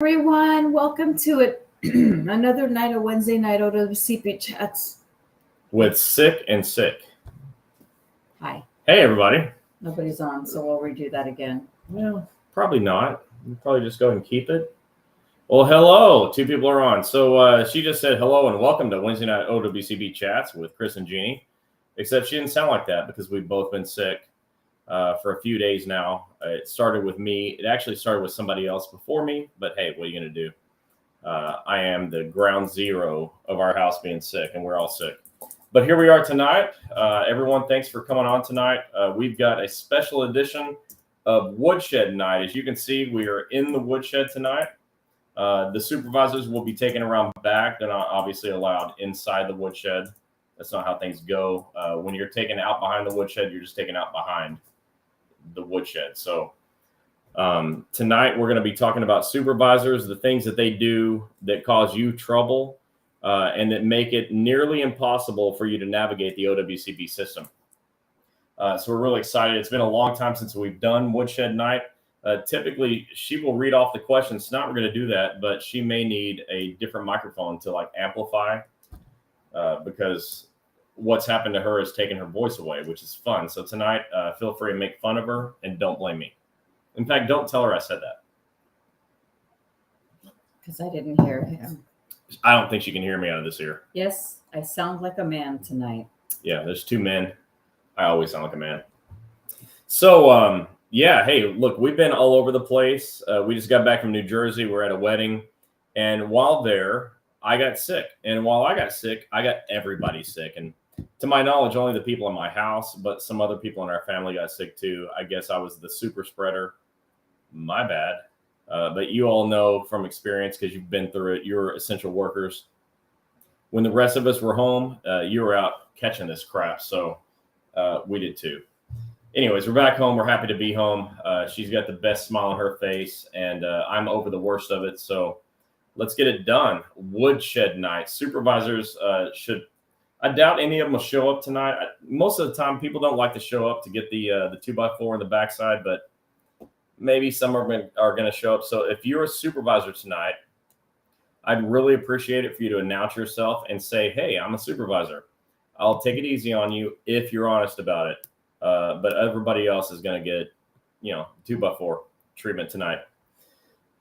Everyone, welcome to it. Another night of Wednesday night OWCP chats. With Sick and Sick. Hi. Hey, everybody. Nobody's on, so we'll redo that again. Well, probably not. We'll probably just go ahead and keep it. Well, hello. Two people are on. So she just said hello and welcome to Wednesday night OWCP chats with Chris and Gini. Except she didn't sound like that because we've both been sick for a few days now. It started with me. It actually started with somebody else before me. But hey, what are you going to do? I am the ground zero of our house being sick, and we're all sick. But here we are tonight. Everyone, thanks for coming on tonight. We've got a special edition of Woodshed Night. As you can see, we are in the woodshed tonight. The supervisors will be taken around back. They're not obviously allowed inside the woodshed. That's not how things go. When you're taken out behind the woodshed, you're just taken out behind the woodshed. So tonight we're going to be talking about supervisors, the things that they do that cause you trouble and that make it nearly impossible for you to navigate the OWCP system. So we're really excited. It's been a long time since we've done Woodshed Night. Typically, she will read off the questions. Tonight we're going to do that, but she may need a different microphone to like amplify because what's happened to her is taking her voice away, which is fun. So tonight, feel free to make fun of her and don't blame me. In fact, don't tell her I said that. Because I didn't hear him. I don't think she can hear me out of this ear. Yes, I sound like a man tonight. Yeah, there's two men. I always sound like a man. So, yeah, hey, look, we've been all over the place. We just got back from New Jersey. We're at a wedding. And while there, I got sick. And while I got sick, I got everybody sick. And to my knowledge, only the people in my house, but some other people in our family got sick too. I guess I was the super spreader. My bad. But you all know from experience, because you've been through it, you're essential workers. When the rest of us were home, you were out catching this crap. So we did too. Anyways, we're back home. We're happy to be home. She's got the best smile on her face, and I'm over the worst of it. So let's get it done. Woodshed Night. Supervisors should. I doubt any of them will show up tonight. Most of the time, people don't like to show up to get the 2x4 in the backside, but maybe some are going to show up. So if you're a supervisor tonight, I'd really appreciate it for you to announce yourself and say, hey, I'm a supervisor. I'll take it easy on you if you're honest about it. But everybody else is going to get, 2x4 treatment tonight.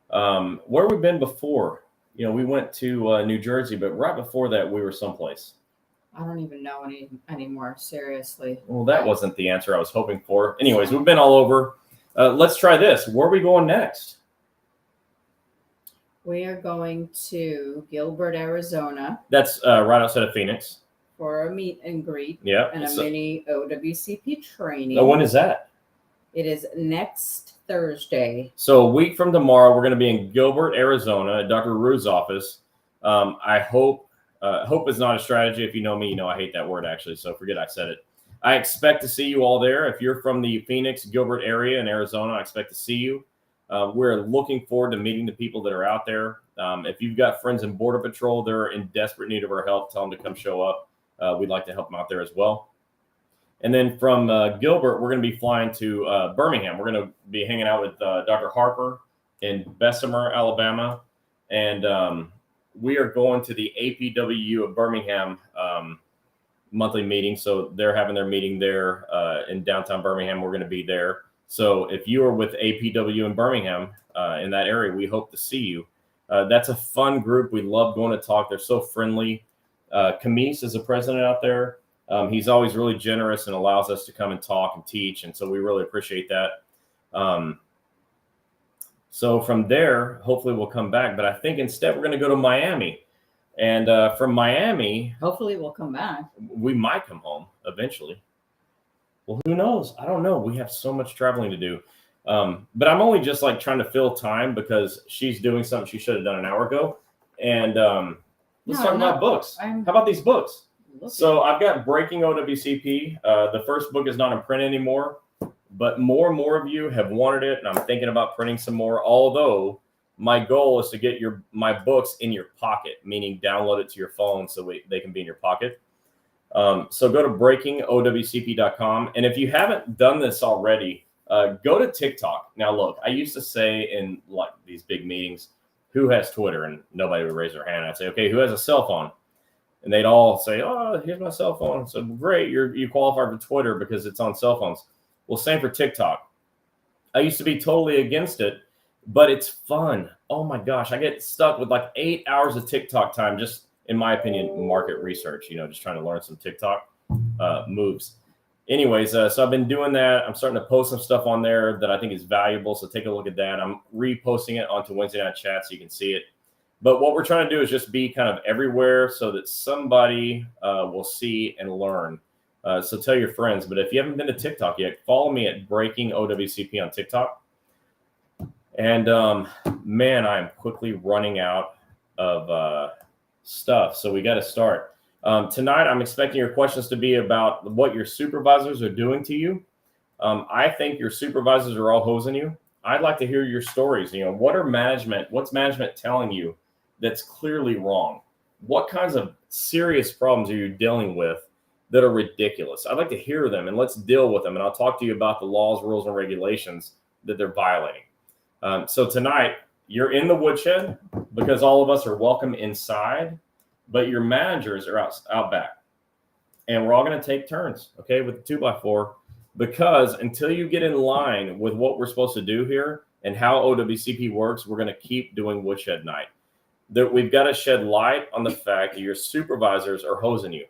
Where have we been before? We went to New Jersey, but right before that, we were someplace. I don't even know anymore, seriously. Well, that wasn't the answer I was hoping for. Anyways, we've been all over. Let's try this. Where are we going next? We are going to Gilbert, Arizona. That's right outside of Phoenix. For a meet and greet. Yeah. And a mini OWCP training. Oh, when is that? It is next Thursday. So a week from tomorrow, we're going to be in Gilbert, Arizona, at Dr. Rue's office. I hope is not a strategy. If you know me, you know I hate that word, actually. So forget I said it. I expect to see you all there. If you're from the Phoenix, Gilbert area in Arizona, I expect to see you. We're looking forward to meeting the people that are out there. If you've got friends in Border Patrol, they're in desperate need of our help. Tell them to come show up. We'd like to help them out there as well. And then from Gilbert, we're going to be flying to Birmingham. We're going to be hanging out with Dr. Harper in Bessemer, Alabama. And we are going to the APWU of Birmingham monthly meeting. So they're having their meeting there in downtown Birmingham. We're going to be there. So if you are with APW in Birmingham in that area, we hope to see you. That's a fun group. We love going to talk. They're so friendly. Camise is the president out there. He's always really generous and allows us to come and talk and teach. And so we really appreciate that. So from there, hopefully we'll come back. But I think instead we're going to go to Miami. And from Miami, hopefully we'll come back. We might come home eventually. Well, who knows? I don't know. We have so much traveling to do. But I'm only just like trying to fill time because she's doing something she should have done an hour ago. And let's talk about books. How about these books? So I've got Breaking OWCP. The first book is not in print anymore, but more and more of you have wanted it. And I'm thinking about printing some more, although my goal is to get my books in your pocket, meaning download it to your phone so they can be in your pocket. So go to breakingowcp.com. And if you haven't done this already, go to TikTok. Now, look, I used to say in like these big meetings, who has Twitter, and nobody would raise their hand. I'd say, okay, who has a cell phone? And they'd all say, oh, here's my cell phone. So great, you qualify for Twitter because it's on cell phones. Well, same for TikTok. I used to be totally against it, but it's fun. Oh my gosh, I get stuck with like 8 hours of TikTok time, just in my opinion, market research, just trying to learn some TikTok moves. Anyways, so I've been doing that. I'm starting to post some stuff on there that I think is valuable. So take a look at that. I'm reposting it onto Wednesday Night Chat so you can see it. But what we're trying to do is just be kind of everywhere so that somebody will see and learn. So tell your friends. But if you haven't been to TikTok yet, follow me at Breaking OWCP on TikTok. And man, I am quickly running out of stuff. So we got to start. Tonight, I'm expecting your questions to be about what your supervisors are doing to you. I think your supervisors are all hosing you. I'd like to hear your stories. What's management telling you that's clearly wrong? What kinds of serious problems are you dealing with that are ridiculous? I'd like to hear them, and let's deal with them. And I'll talk to you about the laws, rules, and regulations that they're violating. So tonight, you're in the woodshed because all of us are welcome inside, but your managers are out back. And we're all going to take turns, okay, with the 2x4, because until you get in line with what we're supposed to do here and how OWCP works, we're going to keep doing woodshed night. We've got to shed light on the fact that your supervisors are hosing you,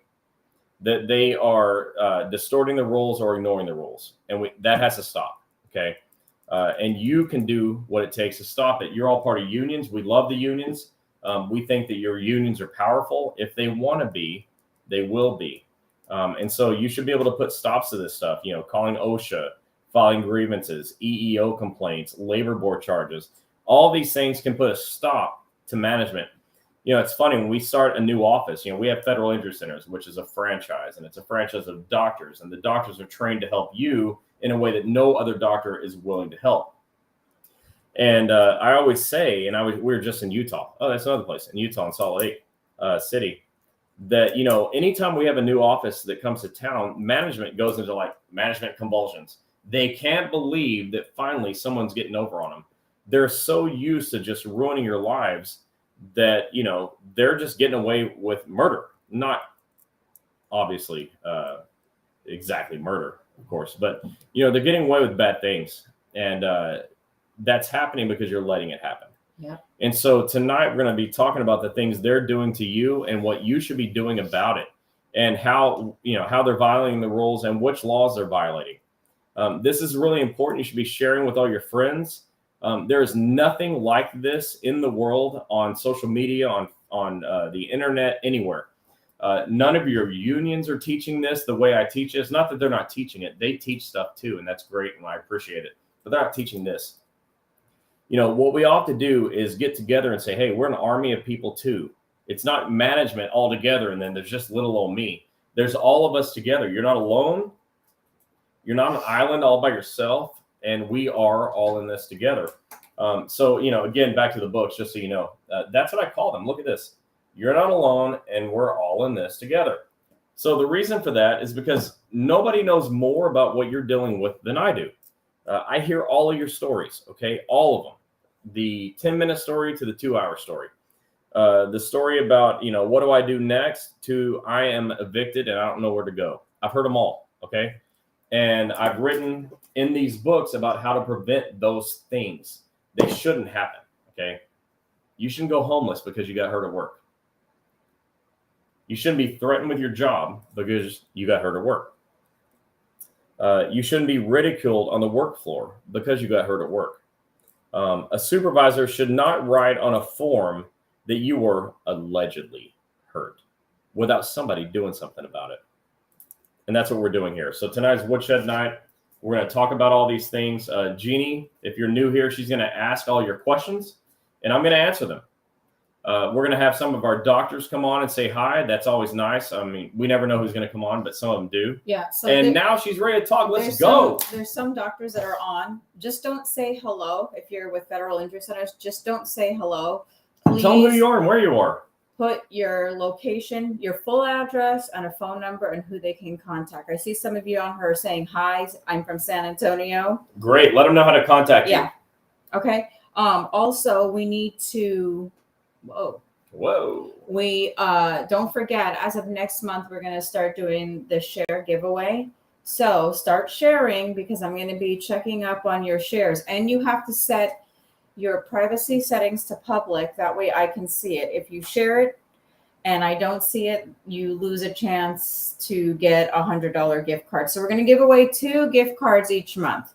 that they are distorting the rules or ignoring the rules. And that has to stop, okay? And you can do what it takes to stop it. You're all part of unions. We love the unions. We think that your unions are powerful. If they want to be, they will be. And so you should be able to put stops to this stuff, calling OSHA, filing grievances, EEO complaints, labor board charges. All these things can put a stop to management. It's funny, when we start a new office, we have federal injury centers, which is a franchise, and it's a franchise of doctors, and the doctors are trained to help you in a way that no other doctor is willing to help. And I always say, and we were just in Utah. Oh, that's another place in Utah, in Salt Lake City, that, anytime we have a new office that comes to town, management goes into like management convulsions. They can't believe that finally someone's getting over on them. They're so used to just ruining your lives that, they're just getting away with murder. Not obviously exactly murder, of course, but, they're getting away with bad things. And that's happening because you're letting it happen. Yeah. And so tonight we're going to be talking about the things they're doing to you and what you should be doing about it, and how they're violating the rules and which laws they're violating. This is really important. You should be sharing with all your friends. There is nothing like this in the world, on social media, on the internet, anywhere. None of your unions are teaching this the way I teach it. It's not that they're not teaching it. They teach stuff too, and that's great, and I appreciate it. But they're not teaching this. What we ought to do is get together and say, hey, we're an army of people too. It's not management all together, and then there's just little old me. There's all of us together. You're not alone. You're not an island all by yourself, and we are all in this together. So, again, back to the books, just so you know, that's what I call them. Look at this. You're not alone, and we're all in this together. So the reason for that is because nobody knows more about what you're dealing with than I do. I hear all of your stories, okay? All of them. The 10-minute story to the 2-hour story. The story about, what do I do next, to I am evicted and I don't know where to go. I've heard them all, okay? And I've written in these books about how to prevent those things. They shouldn't happen, okay? You shouldn't go homeless because you got hurt at work. You shouldn't be threatened with your job because you got hurt at work. You shouldn't be ridiculed on the work floor because you got hurt at work. A supervisor should not write on a form that you were allegedly hurt without somebody doing something about it. And that's what we're doing here. So tonight's Woodshed Night. We're going to talk about all these things. Gini, if you're new here, she's going to ask all your questions, and I'm going to answer them. We're going to have some of our doctors come on and say hi. That's always nice. I mean, we never know who's going to come on, but some of them do. Yeah. So and now she's ready to talk. Let's go. There's some doctors that are on. Just don't say hello. If you're with Federal Injury Centers, just don't say hello. Please tell them who you are and where you are. Put your location, your full address, and a phone number, and who they can contact. I see some of you on her saying hi. I'm from San Antonio. Great. Let them know how to contact you. Yeah. Okay. Also, we need to, Whoa. we don't forget, as of next month, we're going to start doing the share giveaway. So start sharing, because I'm going to be checking up on your shares, and you have to set your privacy settings to public. That way I can see it. If you share it and I don't see it, you lose a chance to get a $100 gift card. So we're going to give away 2 gift cards each month,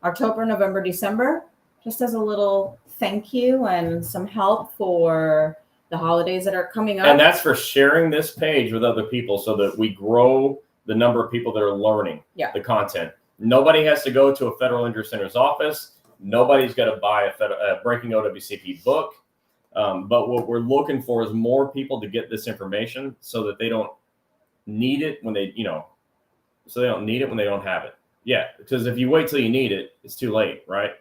October, November, December, just as a little thank you and some help for the holidays that are coming up. And that's for sharing this page with other people so that we grow the number of people that are learning the content. Nobody has to go to a Federal Injury Center's office. Nobody's got to buy a Breaking OWCP book. But what we're looking for is more people to get this information so that they don't need it when they, so they don't need it when they don't have it. Yeah, because if you wait till you need it, it's too late, right?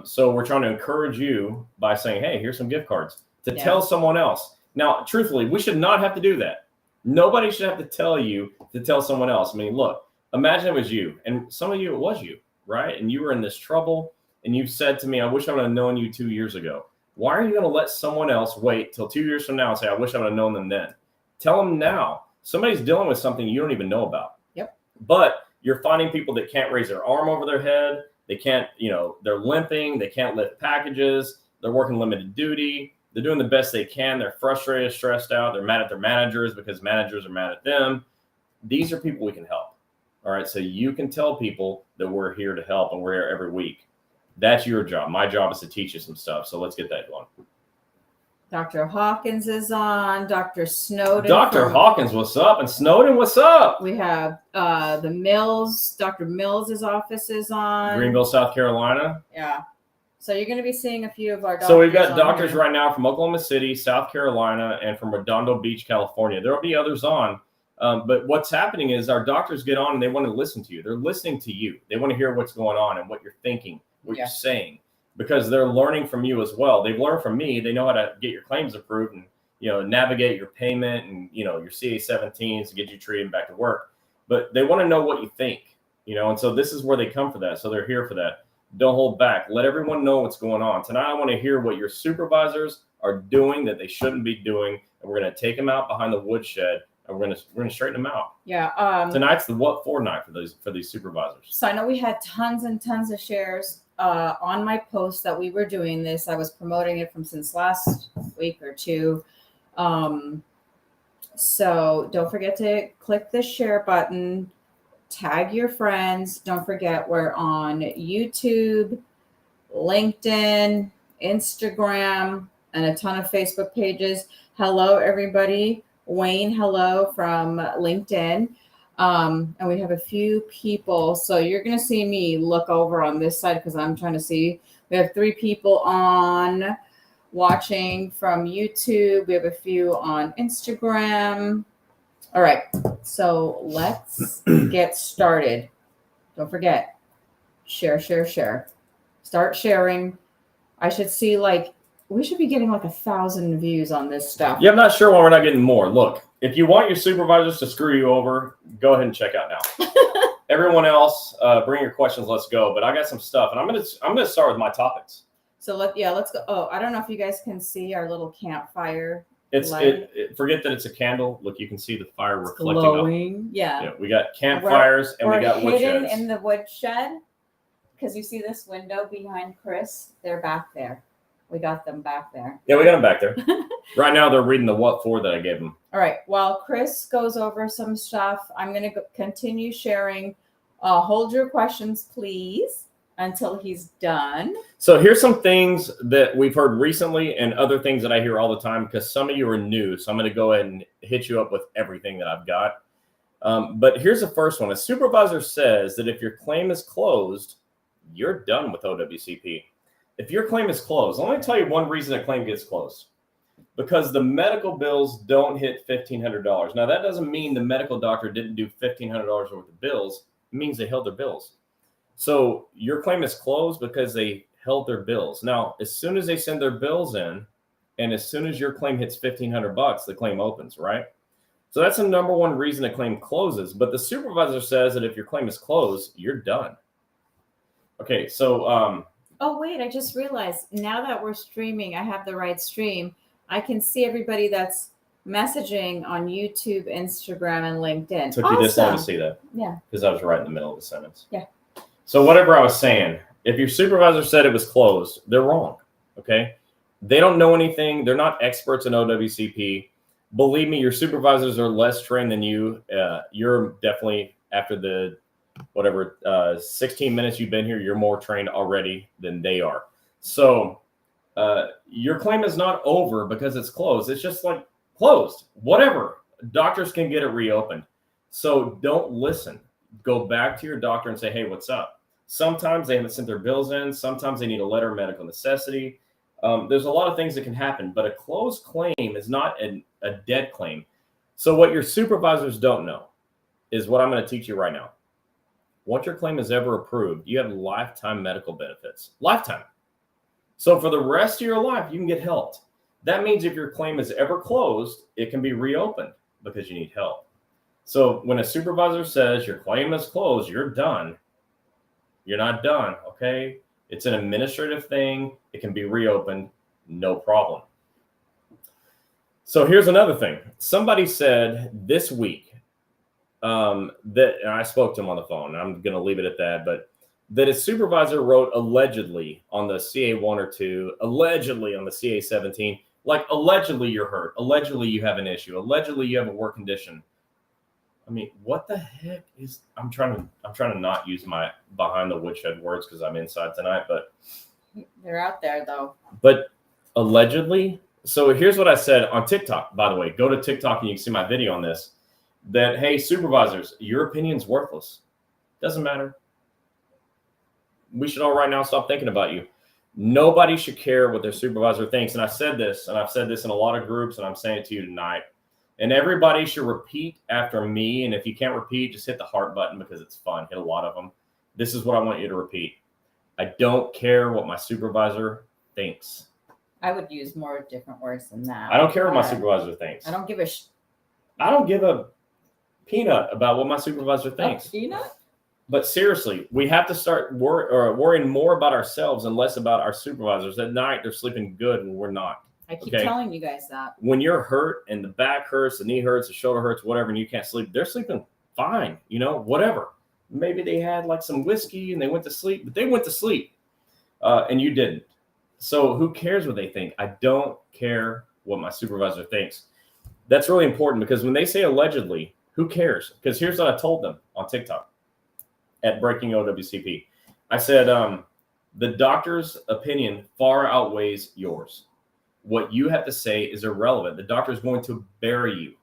So we're trying to encourage you by saying, hey, here's some gift cards to tell someone else. Now, truthfully, we should not have to do that. Nobody should have to tell you to tell someone else. I mean, look, imagine it was you, and some of you, it was you, right? And you were in this trouble, and you said to me, I wish I would have known you 2 years ago. Why are you going to let someone else wait till 2 years from now and say, I wish I would have known them then? Tell them now. Somebody's dealing with something you don't even know about. Yep. But you're finding people that can't raise their arm over their head. They can't, they're limping. They can't lift packages. They're working limited duty. They're doing the best they can. They're frustrated, stressed out. They're mad at their managers because managers are mad at them. These are people we can help. All right. So you can tell people that we're here to help, and we're here every week. That's your job. My job is to teach you some stuff. So let's get that going. Dr. Hawkins is on. Dr. Snowden. Dr. Hawkins, what's up? And Snowden, what's up? We have the Mills. Dr. Mills' office is on. Greenville, South Carolina. Yeah. So you're going to be seeing a few of our doctors. So we've got doctors right now from Oklahoma City, South Carolina, and from Redondo Beach, California. There will be others on. But what's happening is our doctors get on and they want to listen to you. They're listening to you. They want to hear what's going on and what you're thinking, what you're saying, because they're learning from you as well. They've learned from me. They know how to get your claims approved and, navigate your payment and, your CA-17s to get you treated and back to work. But they want to know what you think, and so this is where they come for that. So they're here for that. Don't hold back. Let everyone know what's going on. Tonight, I want to hear what your supervisors are doing that they shouldn't be doing. And we're going to take them out behind the woodshed, and we're going to straighten them out. Yeah. Tonight's the what for night for these supervisors. So I know we had tons and tons of shares on my post that we were doing this. I was promoting it since last week or two. So don't forget to click the share button. Tag your friends. Don't forget we're on YouTube, LinkedIn, Instagram, and a ton of Facebook pages. Hello, everybody. Wayne, hello from LinkedIn. And we have a few people. So you're going to see me look over on this side because I'm trying to see. We have 3 people on watching from YouTube. We have a few on Instagram. All right, so let's get started. Don't forget, share. Start sharing. I should see we should be getting 1,000 views on this stuff. Yeah, I'm not sure why we're not getting more. Look, if you want your supervisors to screw you over, go ahead and check out now. Everyone else, bring your questions. Let's go. But I got some stuff, and I'm gonna start with my topics. So let's go. Oh, I don't know if you guys can see our little campfire. Forget that it's a candle. Look, you can see the fire reflecting glowing. up. Yeah. We got campfires and we got woodsheds. We're hidden in the woodshed because you see this window behind Chris. They're back there. We got them back there. Yeah, we got them back there. Right now, they're reading the what for that I gave them. All right. While Chris goes over some stuff, I'm going to continue sharing. Hold your questions, please, until he's done. So here's some things that we've heard recently and other things that I hear all the time because some of you are new. So I'm going to go ahead and hit you up with everything that I've got. But here's the first one. A supervisor says that if your claim is closed, you're done with OWCP. If your claim is closed, let me tell you one reason a claim gets closed. Because the medical bills don't hit $1,500. Now, that doesn't mean the medical doctor didn't do $1,500 worth of bills. It means they held their bills. So your claim is closed because they held their bills. Now, as soon as they send their bills in, and as soon as your claim hits $1,500, the claim opens, right? So that's the number one reason a claim closes. But the supervisor says that if your claim is closed, you're done. Okay, so Oh, wait, I just realized now that we're streaming, I have the right stream. I can see everybody that's messaging on YouTube, Instagram, and LinkedIn. Took you this long to Awesome. see that Yeah. because I was right in the middle of the sentence. Yeah. So whatever I was saying, if your supervisor said it was closed, they're wrong. Okay. They don't know anything. They're not experts in OWCP. Believe me, your supervisors are less trained than you. You're definitely, after the 16 minutes you've been here, you're more trained already than they are. So your claim is not over because it's closed. It's just like closed. Whatever. Doctors can get it reopened. So don't listen. Go back to your doctor and say, hey, what's up? Sometimes they haven't sent their bills in. Sometimes they need a letter of medical necessity. There's a lot of things that can happen, but a closed claim is not a dead claim. So what your supervisors don't know is what I'm going to teach you right now. Once your claim is ever approved, you have lifetime medical benefits. Lifetime. So for the rest of your life, you can get help. That means if your claim is ever closed, it can be reopened because you need help. So when a supervisor says your claim is closed, you're done. You're not done, okay? It's an administrative thing. It can be reopened, no problem. So here's another thing. Somebody said this week that, and I spoke to him on the phone, and I'm going to leave it at that, but that his supervisor wrote allegedly on the CA1 or 2, allegedly on the CA17, like allegedly you're hurt, allegedly you have an issue, allegedly you have a work condition. I mean, what the heck is? I'm trying to not use my behind the woodshed words because I'm inside tonight, but They're out there though. But allegedly, so here's what I said on TikTok. By the way, go to TikTok and you can see my video on this. That hey, supervisors, your opinion's worthless. Doesn't matter. We should all right now stop thinking about you. Nobody should care what their supervisor thinks. And I said this, and I've said this in a lot of groups, and I'm saying it to you tonight. And everybody should repeat after me. And if you can't repeat, just hit the heart button because it's fun. Hit a lot of them. This is what I want you to repeat. I don't care what my supervisor thinks. I would use more different words than that. I don't care what my supervisor thinks. I don't give a I don't give a peanut about what my supervisor thinks. A peanut? But seriously, we have to start worrying more about ourselves and less about our supervisors. At night, they're sleeping good when we're not. I keep telling you guys that. When you're hurt and the back hurts, the knee hurts, the shoulder hurts, whatever, and you can't sleep, they're sleeping fine, whatever. Maybe they had like some whiskey and they went to sleep, but they went to sleep and you didn't. So who cares what they think? I don't care what my supervisor thinks. That's really important because when they say allegedly, who cares? Because here's what I told them on TikTok at Breaking OWCP. I said, the doctor's opinion far outweighs yours. What you have to say is irrelevant. The doctor is going to bury you.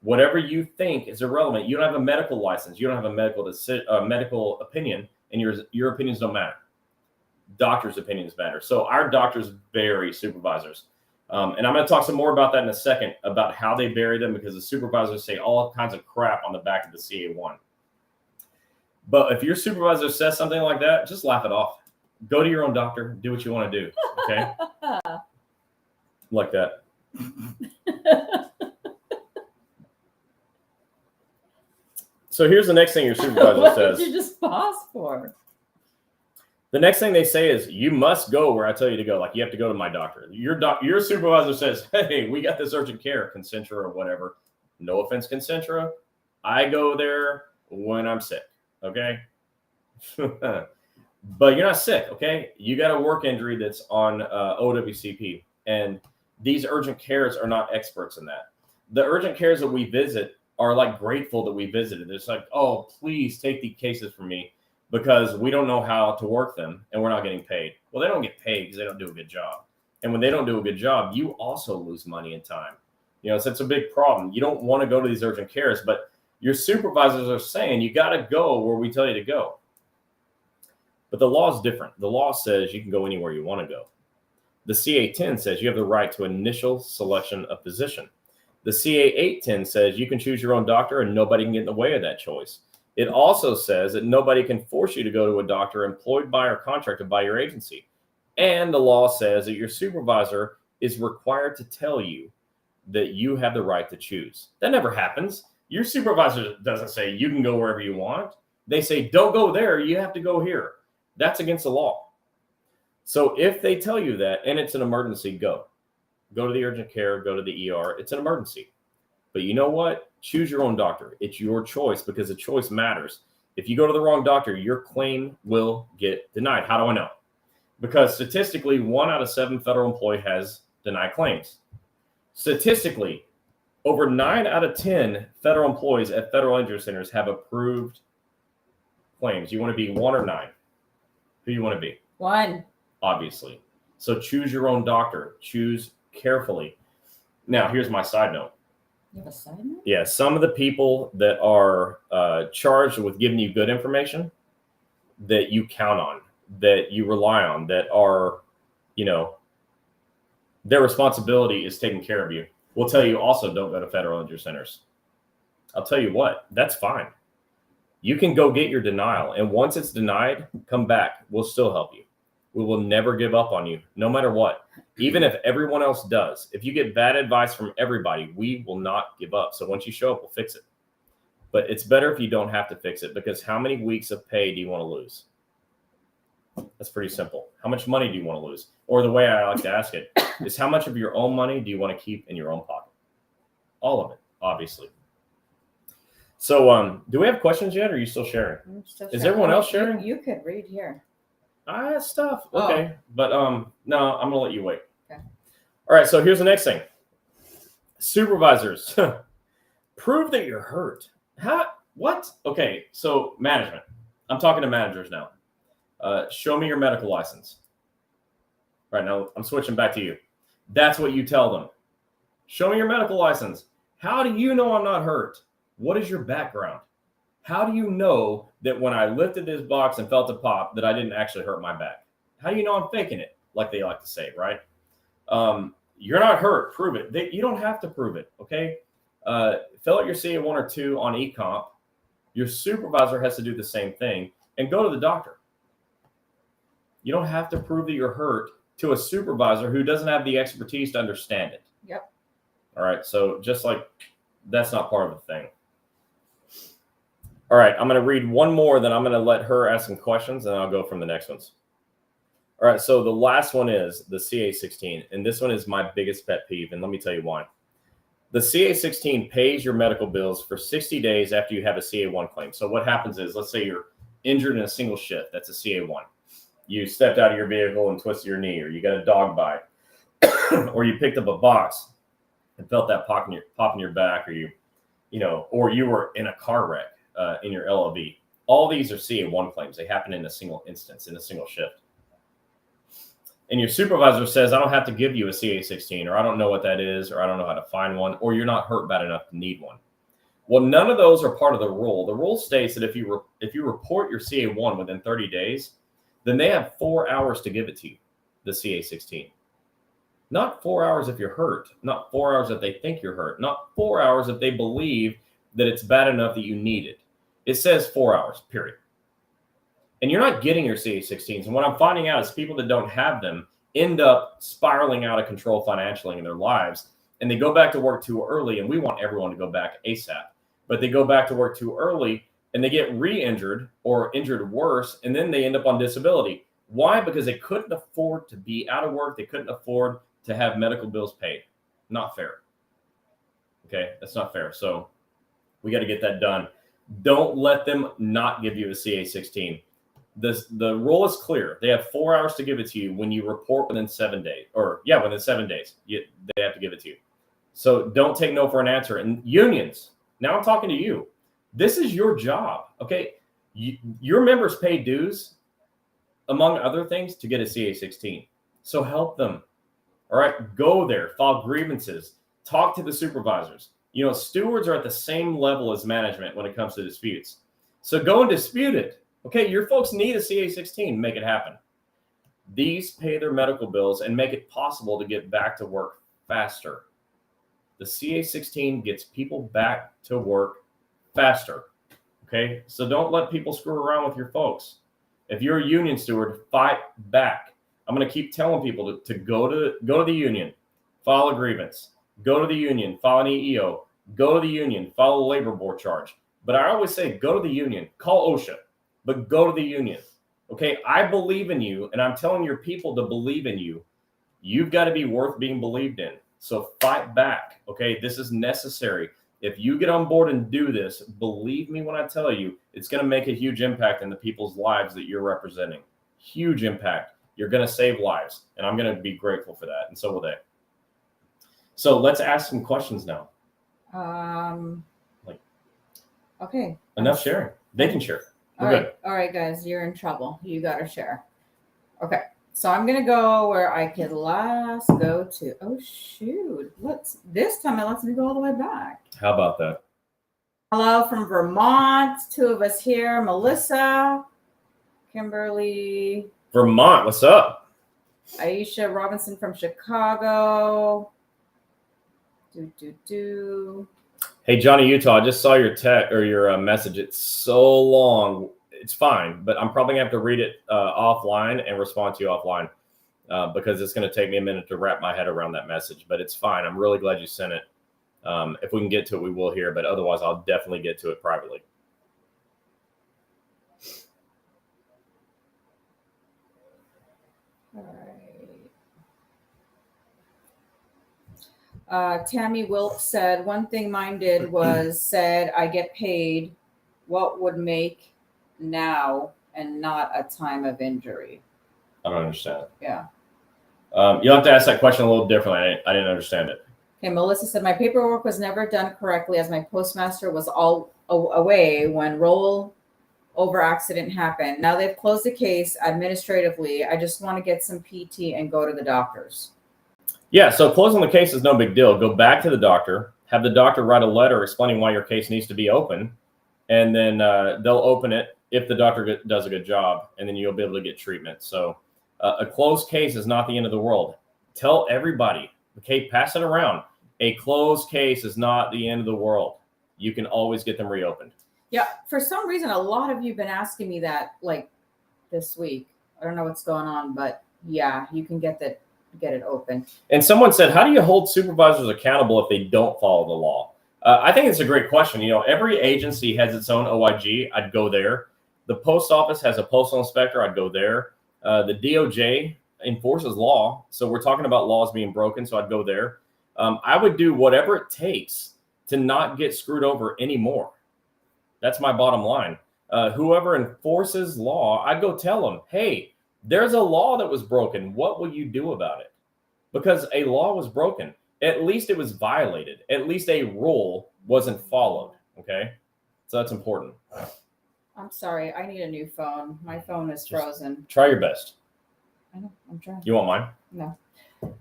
Whatever you think is irrelevant. You don't have a medical license. You don't have a medical opinion, and your opinions don't matter. Doctors' opinions matter. So our doctors bury supervisors. And I'm going to talk some more about that in a second, about how they bury them, because the supervisors say all kinds of crap on the back of the CA1. But if your supervisor says something like that, just laugh it off. Go to your own doctor. Do what you want to do. Okay? Like that. So here's the next thing your supervisor says. What did you just pause for? The next thing they say is, you must go where I tell you to go. Like, you have to go to my doctor. Your supervisor says, hey, we got this urgent care, Concentra or whatever. No offense, Concentra. I go there when I'm sick, okay? But you're not sick, okay? You got a work injury that's on OWCP. And these urgent cares are not experts in that. The urgent cares that we visit are like grateful that we visited. It's like, oh, please take the cases from me because we don't know how to work them and we're not getting paid. Well, they don't get paid because they don't do a good job. And when they don't do a good job, you also lose money and time. So it's a big problem. You don't want to go to these urgent cares, but your supervisors are saying you got to go where we tell you to go. But the law is different. The law says you can go anywhere you want to go. The CA10 says you have the right to initial selection of physician. The CA810 says you can choose your own doctor and nobody can get in the way of that choice. It also says that nobody can force you to go to a doctor employed by or contracted by your agency. And the law says that your supervisor is required to tell you that you have the right to choose. That never happens. Your supervisor doesn't say you can go wherever you want. They say, don't go there. You have to go here. That's against the law. So if they tell you that and it's an emergency, go to the urgent care, go to the ER. It's an emergency. But you know what? Choose your own doctor. It's your choice because the choice matters. If you go to the wrong doctor, your claim will get denied. How do I know? Because statistically, 1 out of 7 federal employee has denied claims. Statistically, over 9 out of 10 federal employees at federal injury centers have approved claims. You want to be 1 or 9? Who you want to be? 1. Obviously. So choose your own doctor. Choose carefully. Now, here's my side note. You have a side note? Yeah, some of the people that are charged with giving you good information that you count on, that you rely on, that are, their responsibility is taking care of you. We'll tell you also don't go to federal injury centers. I'll tell you what, that's fine. You can go get your denial. And once it's denied, come back. We'll still help you. We will never give up on you, no matter what. Even if everyone else does. If you get bad advice from everybody, we will not give up. So once you show up, we'll fix it. But it's better if you don't have to fix it, because how many weeks of pay do you want to lose? That's pretty simple. How much money do you want to lose? Or the way I like to ask it is, how much of your own money do you want to keep in your own pocket? All of it, obviously. So do we have questions yet, or are you still sharing? Is everyone else sharing? You could read here. I have stuff. Okay. Oh. But no, I'm going to let you wait. Okay. All right. So here's the next thing. Supervisors, prove that you're hurt. What? Okay. So management. I'm talking to managers now. Show me your medical license. Right now, I'm switching back to you. That's what you tell them. Show me your medical license. How do you know I'm not hurt? What is your background? How do you know that when I lifted this box and felt a pop that I didn't actually hurt my back? How do you know I'm faking it, like they like to say, right? You're not hurt. Prove it. You don't have to prove it, okay? Fill out your CA1 or 2 on e-comp. Your supervisor has to do the same thing, and go to the doctor. You don't have to prove that you're hurt to a supervisor who doesn't have the expertise to understand it. Yep. All right, so just like that's not part of the thing. All right, I'm going to read one more, then I'm going to let her ask some questions, and I'll go from the next ones. All right, so the last one is the CA16, and this one is my biggest pet peeve, and let me tell you why. The CA16 pays your medical bills for 60 days after you have a CA1 claim. So what happens is, let's say you're injured in a single shift. That's a CA1. You stepped out of your vehicle and twisted your knee, or you got a dog bite, or you picked up a box and felt that pop in your back, or or you were in a car wreck in your LLB. All these are CA1 claims. They happen in a single instance, in a single shift. And your supervisor says, I don't have to give you a CA16, or I don't know what that is, or I don't know how to find one, or you're not hurt bad enough to need one. Well, none of those are part of the rule. The rule states that if you report your CA1 within 30 days, then they have 4 hours to give it to you, the CA16. Not 4 hours if you're hurt, not 4 hours if they think you're hurt, not 4 hours if they believe that it's bad enough that you need it. It says 4 hours, period. And you're not getting your CA16s. And what I'm finding out is people that don't have them end up spiraling out of control financially in their lives. And they go back to work too early. And we want everyone to go back ASAP. But they go back to work too early and they get re-injured or injured worse. And then they end up on disability. Why? Because they couldn't afford to be out of work. They couldn't afford to have medical bills paid. Not fair. Okay, that's not fair. So we got to get that done. Don't let them not give you a CA16. The rule is clear. They have 4 hours to give it to you when you report within 7 days. Within 7 days, they have to give it to you. So don't take no for an answer. And unions, now I'm talking to you. This is your job, okay? Your members pay dues, among other things, to get a CA16. So help them, all right? Go there, file grievances, talk to the supervisors. Stewards are at the same level as management when it comes to disputes. So go and dispute it. Okay, your folks need a CA16. Make it happen. These pay their medical bills and make it possible to get back to work faster. The CA16 gets people back to work faster. Okay, so don't let people screw around with your folks. If you're a union steward, fight back. I'm going to keep telling people to go to the union, file a grievance, go to the union, file an EEO, go to the union, file a labor board charge. But I always say, go to the union, call OSHA. But go to the union. Okay, I believe in you, and I'm telling your people to believe in you. You've got to be worth being believed in. So fight back. Okay, this is necessary. If you get on board and do this, believe me when I tell you, it's going to make a huge impact in the people's lives that you're representing. Huge impact. You're going to save lives, and I'm going to be grateful for that, and so will they. So let's ask some questions now. Okay. Enough sharing. They can share. All right, guys, you're in trouble. You got to share. Okay. So I'm going to go where I could last go to. Oh, shoot. This time it lets me go all the way back. How about that? Hello from Vermont. 2 of us here. Melissa, Kimberly. Vermont, what's up? Aisha Robinson from Chicago. Hey, Johnny Utah, I just saw your text or your message. It's so long. It's fine, but I'm probably going to have to read it offline and respond to you offline because it's going to take me a minute to wrap my head around that message. But it's fine. I'm really glad you sent it. If we can get to it, we will here. But otherwise, I'll definitely get to it privately. All right. Tammy Wilkes said, one thing mine did was said, I get paid what would make now and not a time of injury. I don't understand. Yeah. You'll have to ask that question a little differently. I didn't understand it. Okay, Melissa said, my paperwork was never done correctly as my postmaster was all away when rollover accident happened. Now they've closed the case administratively. I just want to get some PT and go to the doctors. Yeah, so closing the case is no big deal. Go back to the doctor, have the doctor write a letter explaining why your case needs to be open, and then they'll open it if the doctor does a good job, and then you'll be able to get treatment. So a closed case is not the end of the world. Tell everybody, okay, pass it around. A closed case is not the end of the world. You can always get them reopened. Yeah, for some reason, a lot of you have been asking me that like this week. I don't know what's going on, but yeah, you can get it open. And someone said, how do you hold supervisors accountable if they don't follow the law? I think it's a great question. You know, every agency has its own OIG. I'd go there. The post office has a postal inspector. I'd go there. The DOJ enforces law. So we're talking about laws being broken. So I'd go there. I would do whatever it takes to not get screwed over anymore. That's my bottom line. Whoever enforces law, I'd go tell them, hey, there's a law that was broken. What will you do about it? Because a law was broken. At least it was violated. At least a rule wasn't followed. Okay. So that's important. I'm sorry. I need a new phone. My phone is frozen. Try your best. I know. I'm trying. You want mine? No.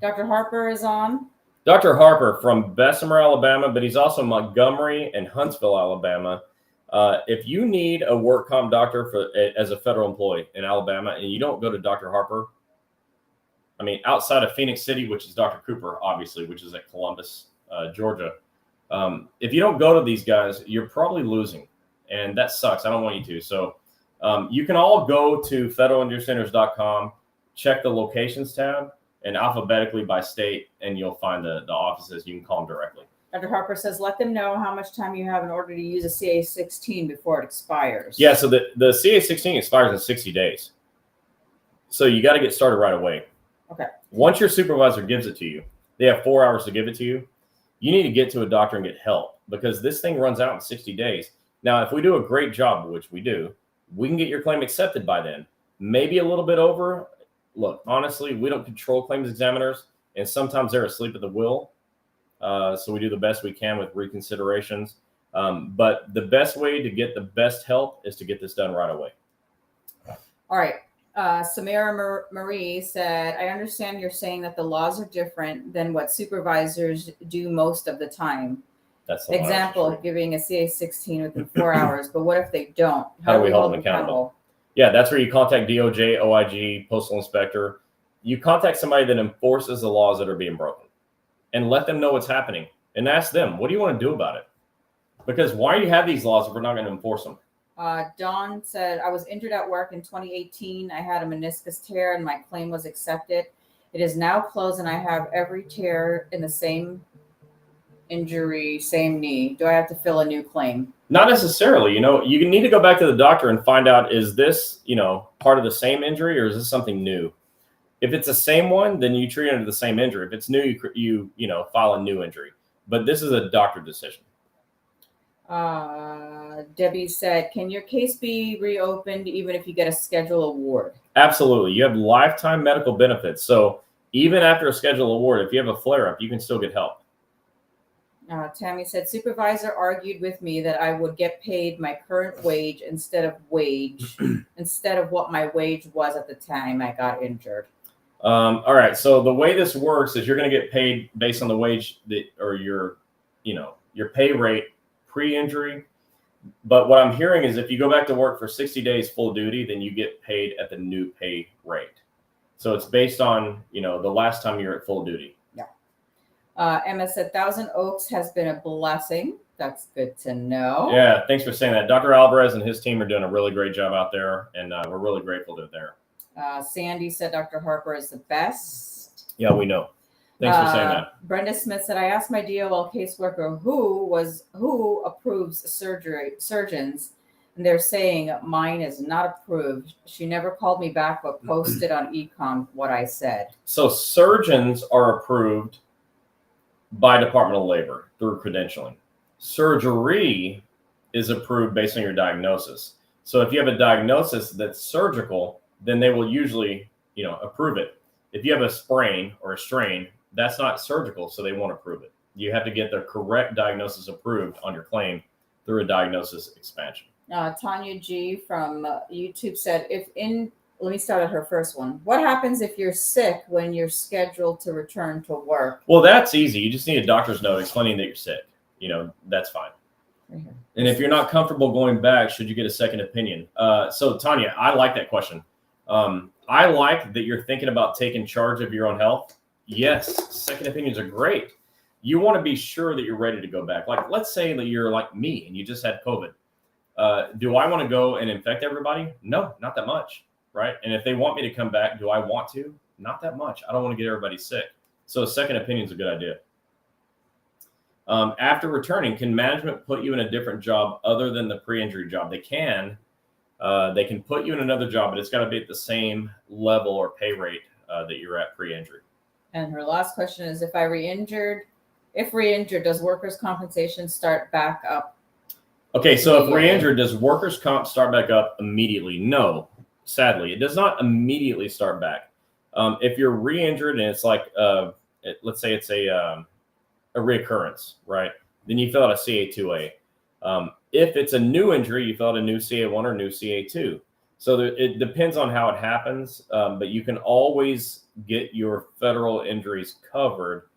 Dr. Harper is on. Dr. Harper from Bessemer, Alabama, but he's also Montgomery and Huntsville, Alabama. If you need a work comp doctor as a federal employee in Alabama and you don't go to Dr. Harper, I mean, outside of Phoenix City, which is Dr. Cooper, obviously, which is at Columbus, Georgia. If you don't go to these guys, you're probably losing. And that sucks. I don't want you to. So you can all go to federalinjurycenters.com, check the locations tab, and alphabetically by state, and you'll find the offices. You can call them directly. Dr. Harper says, let them know how much time you have in order to use a CA-16 before it expires. Yeah, so the CA-16 expires in 60 days. So you got to get started right away. Okay. Once your supervisor gives it to you, they have 4 hours to give it to you. You need to get to a doctor and get help because this thing runs out in 60 days. Now, if we do a great job, which we do, we can get your claim accepted by then. Maybe a little bit over. Look, honestly, we don't control claims examiners, and sometimes they're asleep at the wheel. So we do the best we can with reconsiderations. But the best way to get the best help is to get this done right away. All right. Samira Marie said, I understand you're saying that the laws are different than what supervisors do most of the time. That's the example, giving a CA-16 within 4 hours. But what if they don't? How do we hold them accountable? Yeah, that's where you contact DOJ, OIG, Postal Inspector. You contact somebody that enforces the laws that are being broken and let them know what's happening and ask them, what do you want to do about it? Because why do you have these laws if we're not going to enforce them? Dawn said, I was injured at work in 2018. I had a meniscus tear and my claim was accepted. It is now closed and I have every tear in the same injury, same knee. Do I have to fill a new claim? Not necessarily. You need to go back to the doctor and find out, is this, part of the same injury or is this something new? If it's the same one, then you treat it under the same injury. If it's new, you file a new injury. But this is a doctor decision. Debbie said, can your case be reopened even if you get a schedule award? Absolutely. You have lifetime medical benefits. So even after a schedule award, if you have a flare-up, you can still get help. Tammy said, supervisor argued with me that I would get paid my current wage instead of what my wage was at the time I got injured. All right. So the way this works is you're going to get paid based on the wage or your pay rate pre-injury. But what I'm hearing is if you go back to work for 60 days full duty, then you get paid at the new pay rate. So it's based on, the last time you're at full duty. Yeah. Emma said, Thousand Oaks has been a blessing. That's good to know. Yeah. Thanks for saying that. Dr. Alvarez and his team are doing a really great job out there. And we're really grateful they're there. Sandy said Dr. Harper is the best. Yeah, we know. Thanks for saying that. Brenda Smith said, I asked my DOL caseworker who approves surgeons, and they're saying mine is not approved. She never called me back, but posted on Ecom what I said. So surgeons are approved by Department of Labor through credentialing. Surgery is approved based on your diagnosis. So if you have a diagnosis that's surgical, then they will usually, approve it. If you have a sprain or a strain, that's not surgical, so they won't approve it. You have to get the correct diagnosis approved on your claim through a diagnosis expansion. Tanya G from YouTube said, let me start at her first one. What happens if you're sick when you're scheduled to return to work? Well, that's easy. You just need a doctor's note explaining that you're sick. That's fine. Mm-hmm. And if you're not comfortable going back, should you get a second opinion? So Tanya, I like that question. I like that you're thinking about taking charge of your own health. Yes, second opinions are great. You want to be sure that you're ready to go back. Like, let's say that you're like me and you just had COVID. Do I want to go and infect everybody? No, not that much, right? And if they want me to come back, do I want to? Not that much. I don't want to get everybody sick. So a second opinion is a good idea. After returning, can management put you in a different job other than the pre-injury job? They can. They can put you in another job, but it's got to be at the same level or pay rate that you're at pre-injury. And her last question is, if re-injured, does workers' compensation start back up? Okay, so if re-injured, does workers' comp start back up immediately? No, sadly, it does not immediately start back. If you're re-injured and it's like, let's say it's a reoccurrence, right? Then you fill out a CA2A. If it's a new injury, you fill out a new CA1 or new CA2. So it depends on how it happens, but you can always get your federal injuries covered,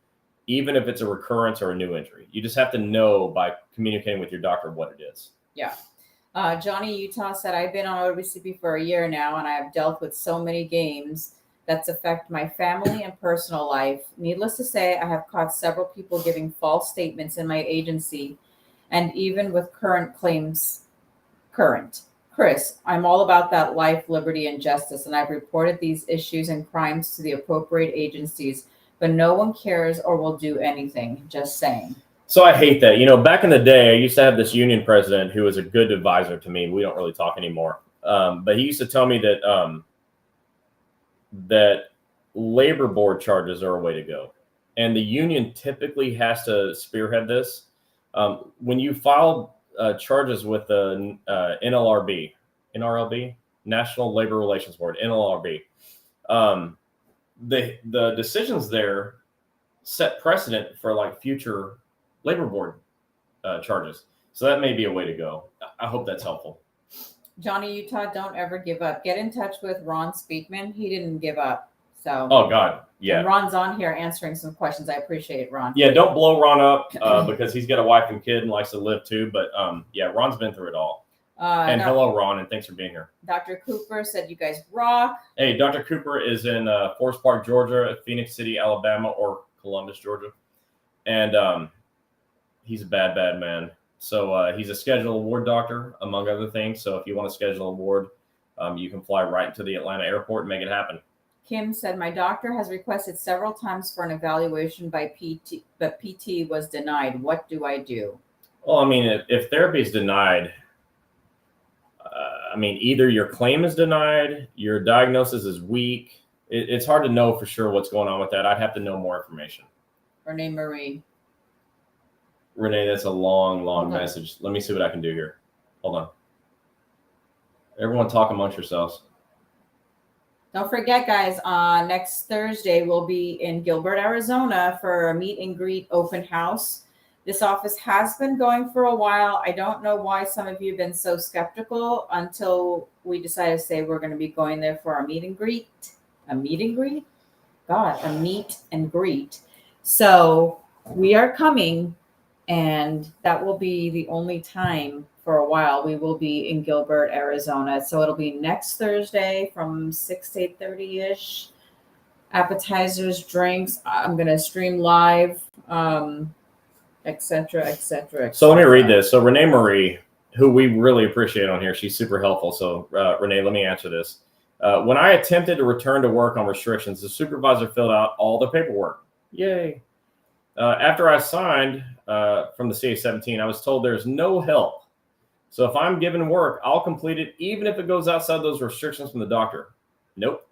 even if it's a recurrence or a new injury. You just have to know by communicating with your doctor what it is. Yeah. Johnny Utah said, I've been on OWCP for a year now, and I have dealt with so many games that's affect my family and personal life. Needless to say, I have caught several people giving false statements in my agency, and even with current claims. Chris, I'm all about that life, liberty, and justice, and I've reported these issues and crimes to the appropriate agencies, but no one cares or will do anything. Just saying. So I hate that. Back in the day, I used to have this union president who was a good advisor to me. We don't really talk anymore. But he used to tell me that that labor board charges are a way to go. And the union typically has to spearhead this. When you file charges with the NLRB, National Labor Relations Board, NLRB, the decisions there set precedent for like future labor board charges. So that may be a way to go. I hope that's helpful. Johnny Utah, don't ever give up. Get in touch with Ron Speakman. He didn't give up. So. Oh God, yeah. And Ron's on here answering some questions. I appreciate it, Ron. Yeah, don't blow Ron up because he's got a wife and kid and likes to live too. But yeah, Ron's been through it all. And hello, Ron, and thanks for being here. Dr. Cooper said you guys rock. Hey, Dr. Cooper is in Forest Park, Georgia, Phoenix City, Alabama, or Columbus, Georgia. And he's a bad man. So he's a scheduled award doctor, among other things. So if you want to schedule a ward, you can fly right into the Atlanta airport and make it happen. Kim said, my doctor has requested several times for an evaluation by PT, but PT was denied. What do I do? Well, I mean, if therapy is denied, I mean, either your claim is denied, your diagnosis is weak. It's hard to know for sure what's going on with that. I'd have to know more information. Renee Marie. Renee, that's a long message. Let me see what I can do here. Hold on. Everyone talk amongst yourselves. Don't forget, guys, next Thursday, we'll be in Gilbert, Arizona for a meet and greet open house. This office has been going for a while. I don't know why some of you have been so skeptical until we decided to say we're going to be going there for a meet and greet. A meet and greet? God, a meet and greet. So we are coming, and that will be the only time for a while we will be in Gilbert, Arizona. So it'll be next Thursday from 6 to 8:30-ish. Appetizers, drinks. I'm going to stream live, etc., etc. So let me read this. So Renee Marie, who we really appreciate on here, she's super helpful. So Renee, let me answer this. When I attempted to return to work on restrictions, the supervisor filled out all the paperwork. Yay. After I signed from the CA-17, I was told there's no help. So if I'm given work, I'll complete it even if it goes outside those restrictions from the doctor. Nope.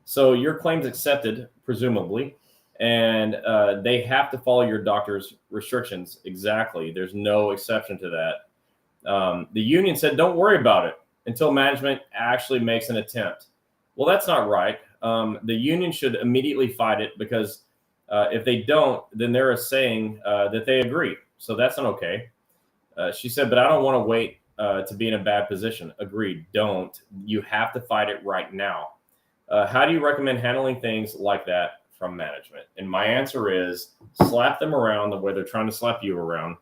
So your claim's accepted, presumably, and they have to follow your doctor's restrictions. Exactly. There's no exception to that. The union said, don't worry about it until management actually makes an attempt. Well, that's not right. The union should immediately fight it because if they don't, then they're saying that they agree. So that's not okay. She said, but I don't want to wait to be in a bad position. Agreed. Don't. You have to fight it right now. How do you recommend handling things like that from management? And my answer is slap them around the way they're trying to slap you around.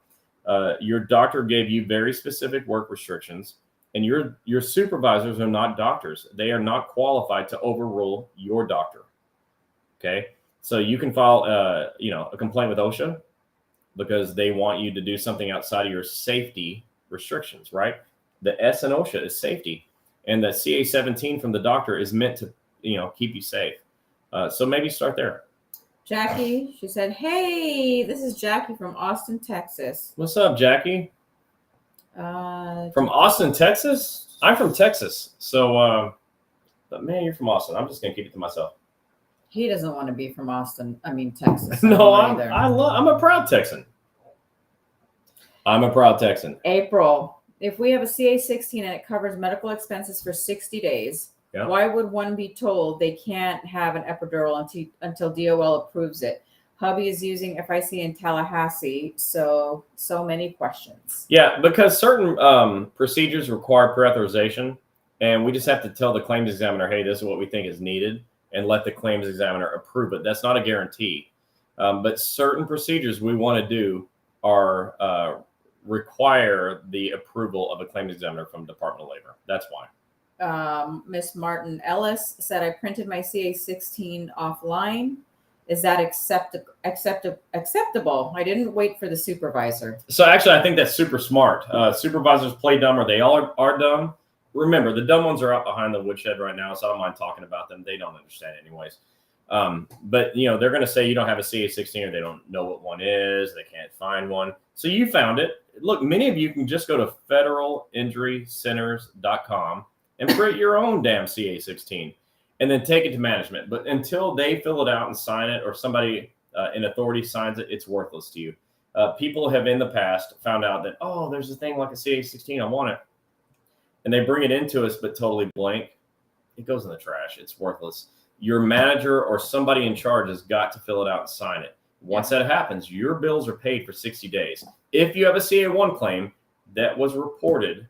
Your doctor gave you very specific work restrictions, and your supervisors are not doctors. They are not qualified to overrule your doctor. Okay. So you can file a complaint with OSHA because they want you to do something outside of your safety restrictions, right? The S in OSHA is safety, and the CA-17 from the doctor is meant to, keep you safe. So maybe start there. Jackie, she said, hey, this is Jackie from Austin, Texas. What's up, Jackie? From Austin, Texas? I'm from Texas. So, but man, you're from Austin. I'm just going to keep it to myself. He doesn't want to be from Austin. Texas. No, I'm a proud Texan. I'm a proud Texan. April, if we have a CA-16 and it covers medical expenses for 60 days, why would one be told they can't have an epidural until DOL approves it? Hubby is using FIC in Tallahassee, so many questions. Yeah, because certain procedures require pre-authorization, and we just have to tell the claims examiner, hey, this is what we think is needed, and let the claims examiner approve it. That's not a guarantee. But certain procedures we want to do are require the approval of a claims examiner from Department of Labor. That's why. Miss Martin Ellis said, I printed my CA-16 offline. Is that acceptable? I didn't wait for the supervisor. So actually, I think that's super smart. Supervisors play dumb, or they all are dumb. Remember, the dumb ones are out behind the woodshed right now, so I don't mind talking about them. They don't understand anyways. But, they're going to say you don't have a CA-16 or they don't know what one is. They can't find one. So you found it. Look, many of you can just go to federalinjurycenters.com and print your own damn CA-16 and then take it to management. But until they fill it out and sign it, or somebody in authority signs it, it's worthless to you. People have in the past found out that, there's a thing like a CA-16. I want it. And they bring it into us, but totally blank. It goes in the trash. It's worthless. Your manager or somebody in charge has got to fill it out and sign it. Once that happens, your bills are paid for 60 days. If you have a CA1 claim that was reported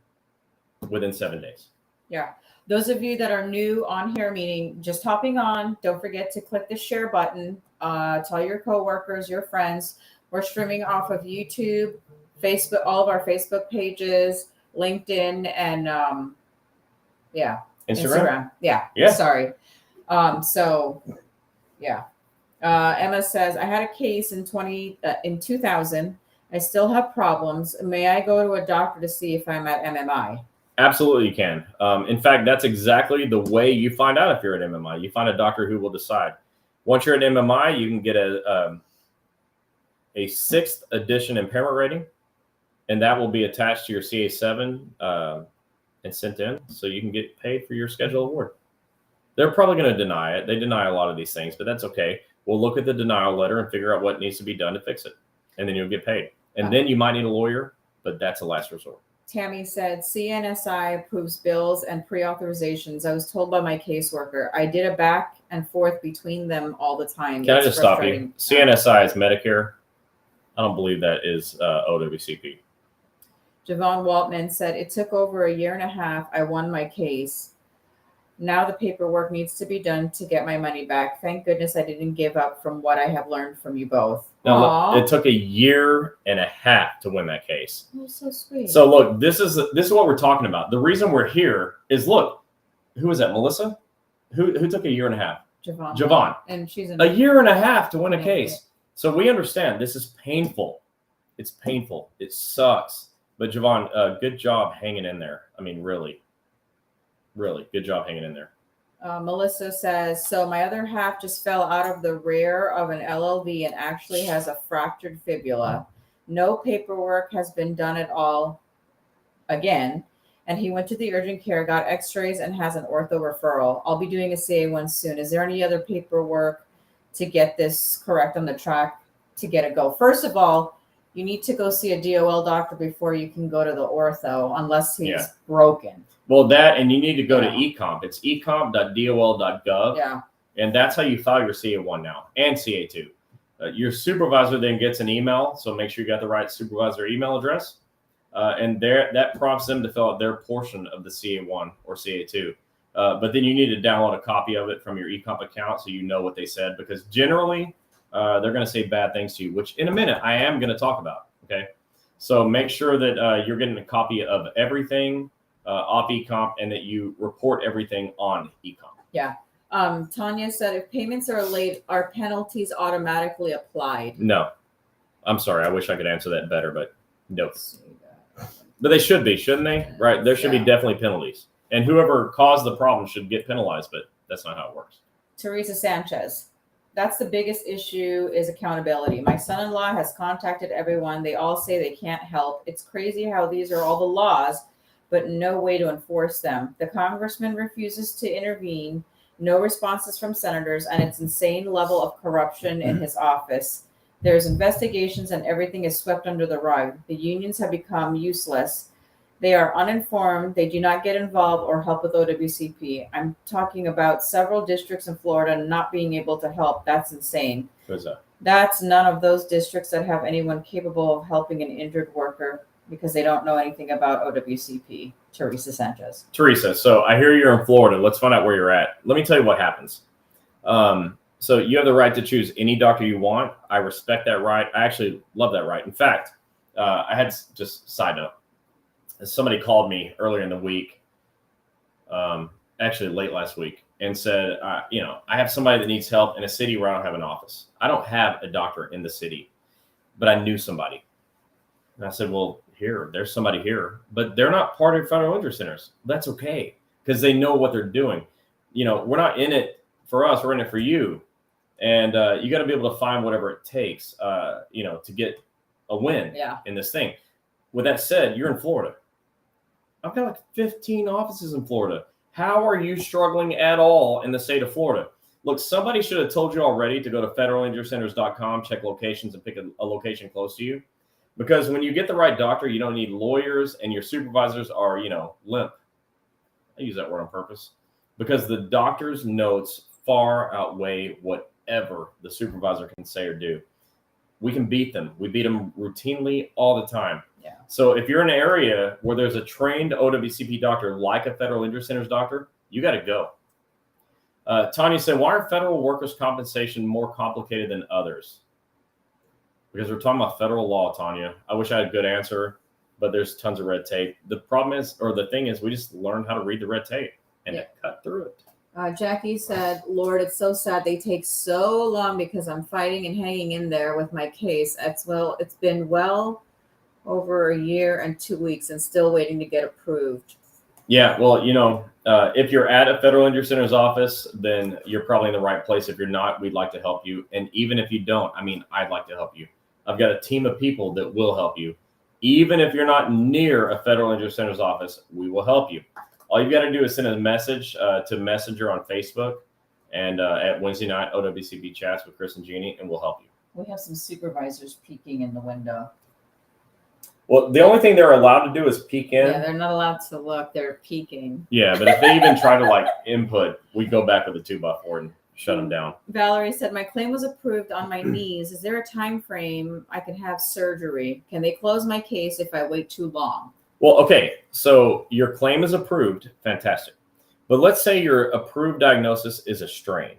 within 7 days. Yeah. Those of you that are new on here, meaning just hopping on, don't forget to click the share button. Tell your coworkers, your friends. We're streaming off of YouTube, Facebook, all of our Facebook pages, LinkedIn, and Instagram. Yeah. Sorry. Emma says, I had a case in 2000. I still have problems. May I go to a doctor to see if I'm at MMI? Absolutely, you can. In fact, that's exactly the way you find out if you're at MMI. You find a doctor who will decide. Once you're at MMI, you can get a 6th edition impairment rating, and that will be attached to your CA7 and sent in, so you can get paid for your schedule award. They're probably going to deny it. They deny a lot of these things, but that's okay. We'll look at the denial letter and figure out what needs to be done to fix it, and then you'll get paid. And then you might need a lawyer, but that's a last resort. Tammy said, CNSI approves bills and pre-authorizations. I was told by my caseworker. I did a back and forth between them all the time. Can I just stop you? CNSI is Medicare. I don't believe that is OWCP. Javon Waltman said, it took over a year and a half. I won my case. Now the paperwork needs to be done to get my money back. Thank goodness I didn't give up from what I have learned from you both. Now, it took a year and a half to win that case. Oh, so sweet. So look, this is what we're talking about. The reason we're here is, look, who was that? Melissa? Who took a year and a half? Javon. And she's a year and a half to win a case. So we understand this is painful. It's painful. It sucks. But Javon, good job hanging in there. I mean, really good job hanging in there. Melissa says, so my other half just fell out of the rear of an LLV and actually has a fractured fibula. No paperwork has been done at all again. And he went to the urgent care, got x-rays, and has an ortho referral. I'll be doing a CA1 soon. Is there any other paperwork to get this correct on the track to get it go? First of all, you need to go see a DOL doctor before you can go to the ortho, unless he's broken. Well, that, and you need to go to eComp. It's ecomp.dol.gov. Yeah. And that's how you file your CA1 now and CA2. Your supervisor then gets an email, so make sure you got the right supervisor email address. And that prompts them to fill out their portion of the CA1 or CA2. But then you need to download a copy of it from your eComp account so you know what they said, because generally they're going to say bad things to you, which in a minute I am going to talk about. Okay. So make sure that you're getting a copy of everything off eComp and that you report everything on eComp. Yeah. Tanya said, if payments are late, are penalties automatically applied? No. I'm sorry. I wish I could answer that better, but no. But they should be, shouldn't they? Right. There should be definitely penalties. And whoever caused the problem should get penalized, but that's not how it works. Teresa Sanchez. That's the biggest issue, is accountability. My son-in-law has contacted everyone. They all say they can't help. It's crazy how these are all the laws, but no way to enforce them. The congressman refuses to intervene. No responses from senators, and it's insane level of corruption in his office. There's investigations and everything is swept under the rug. The unions have become useless. They are uninformed. They do not get involved or help with OWCP. I'm talking about several districts in Florida not being able to help. That's insane. Who's that? That's none of those districts that have anyone capable of helping an injured worker because they don't know anything about OWCP. Teresa Sanchez. Teresa, so I hear you're in Florida. Let's find out where you're at. Let me tell you what happens. So you have the right to choose any doctor you want. I respect that right. I actually love that right. In fact, I had just side note. Somebody called me earlier in the week, actually late last week, and said, I have somebody that needs help in a city where I don't have an office. I don't have a doctor in the city, but I knew somebody. And I said, well, there's somebody here, but they're not part of federal injury centers. That's okay, because they know what they're doing. We're not in it for us. We're in it for you. And you got to be able to find whatever it takes, to get a win in this thing. With that said, you're in Florida. I've got like 15 offices in Florida. How are you struggling at all in the state of Florida? Look, somebody should have told you already to go to federalinjurycenters.com, check locations, and pick a location close to you. Because when you get the right doctor, you don't need lawyers, and your supervisors are, limp. I use that word on purpose. Because the doctor's notes far outweigh whatever the supervisor can say or do. We can beat them. We beat them routinely all the time. Yeah. So if you're in an area where there's a trained OWCP doctor like a Federal Injury Centers doctor, you got to go. Tanya said, why are federal workers' compensation more complicated than others? Because we're talking about federal law, Tanya. I wish I had a good answer, but there's tons of red tape. The thing is, we just learned how to read the red tape and cut through it. Jackie said, Lord, it's so sad they take so long because I'm fighting and hanging in there with my case. It's been well over a year and 2 weeks and still waiting to get approved. Yeah, well, if you're at a Federal Injury Center's office, then you're probably in the right place. If you're not, we'd like to help you. And even if you don't, I'd like to help you. I've got a team of people that will help you. Even if you're not near a Federal Injury Center's office, we will help you. All you've got to do is send a message to Messenger on Facebook and at Wednesday night OWCP chats with Chris and Gini, and we'll help you. We have some supervisors peeking in the window. Well, the only thing they're allowed to do is peek in. Yeah, they're not allowed to look. They're peeking. Yeah, but if they even try to input, we go back with a 2x4 and shut them down. Valerie said, my claim was approved on my knees. Is there a time frame I can have surgery? Can they close my case if I wait too long? Well, okay, so your claim is approved. Fantastic. But let's say your approved diagnosis is a strain.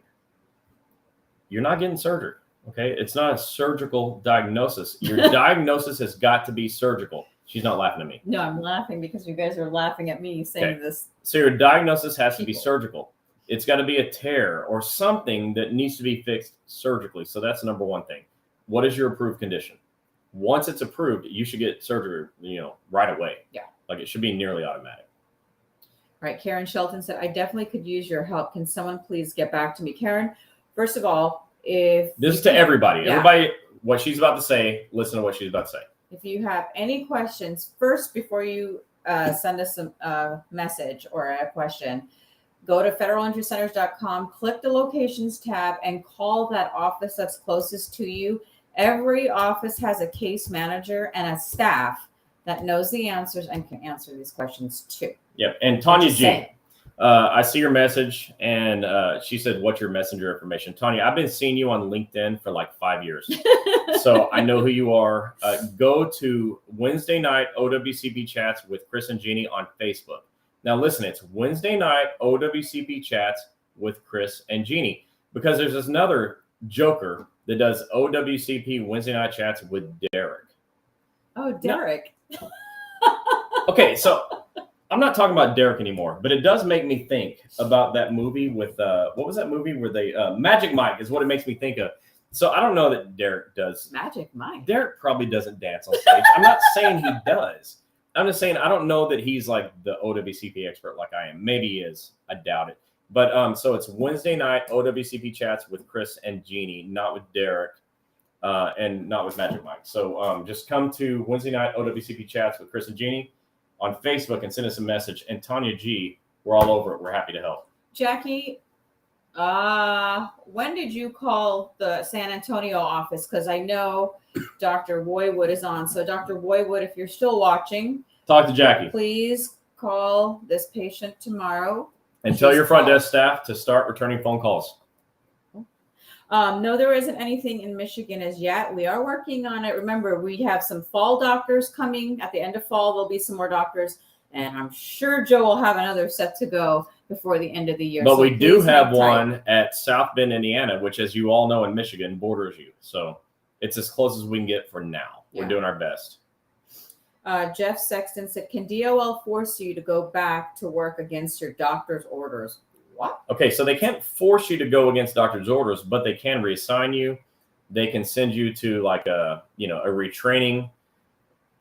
You're not getting surgery. Okay, it's not a surgical diagnosis. Your diagnosis has got to be surgical. She's not laughing at me. No, I'm laughing because you guys are laughing at me saying this. So your diagnosis has to be surgical. It's got to be a tear or something that needs to be fixed surgically. So that's number one thing. What is your approved condition? Once it's approved, you should get surgery, right away. Yeah. It should be nearly automatic. All right. Karen Shelton said, I definitely could use your help. Can someone please get back to me? Karen, first of all, if this is to everybody. Yeah. Everybody, what she's about to say, listen to what she's about to say. If you have any questions, first, before you send us a message or a question, go to federalinjurycenters.com, click the locations tab, and call that office that's closest to you. Every office has a case manager and a staff that knows the answers and can answer these questions too. Yep. And Tanya G, I see your message, and she said, what's your messenger information? Tanya, I've been seeing you on LinkedIn for 5 years. So I know who you are. Go to Wednesday night OWCP chats with Chris and Gini on Facebook. Now listen, it's Wednesday night OWCP chats with Chris and Gini, because there's this another joker that does OWCP Wednesday night chats with Derek. Oh, Derek. No. Okay, so I'm not talking about Derek anymore, but it does make me think about that movie with, what was that movie where they, Magic Mike is what it makes me think of. So I don't know that Derek does. Magic Mike. Derek probably doesn't dance on stage. I'm not saying he does. I'm just saying I don't know that he's the OWCP expert like I am. Maybe he is. I doubt it. But so it's Wednesday night OWCP chats with Chris and Gini, not with Derek, and not with Magic Mike. So just come to Wednesday night OWCP chats with Chris and Gini on Facebook and send us a message. And Tanya G, we're all over it. We're happy to help. Jackie, when did you call the San Antonio office? Because I know Dr. Woywood is on. So Dr. Woywood, if you're still watching, talk to Jackie. Please call this patient tomorrow. And tell your front desk staff to start returning phone calls. No, there isn't anything in Michigan as yet. We are working on it. Remember, we have some fall doctors coming. At the end of fall, there'll be some more doctors. And I'm sure Joe will have another set to go before the end of the year. But so we do have one at South Bend, Indiana, which, as you all know, in Michigan borders you. So it's as close as we can get for now. We're doing our best. Jeff Sexton said, can DOL force you to go back to work against your doctor's orders? What? Okay, so they can't force you to go against doctor's orders, but they can reassign you. They can send you to a retraining.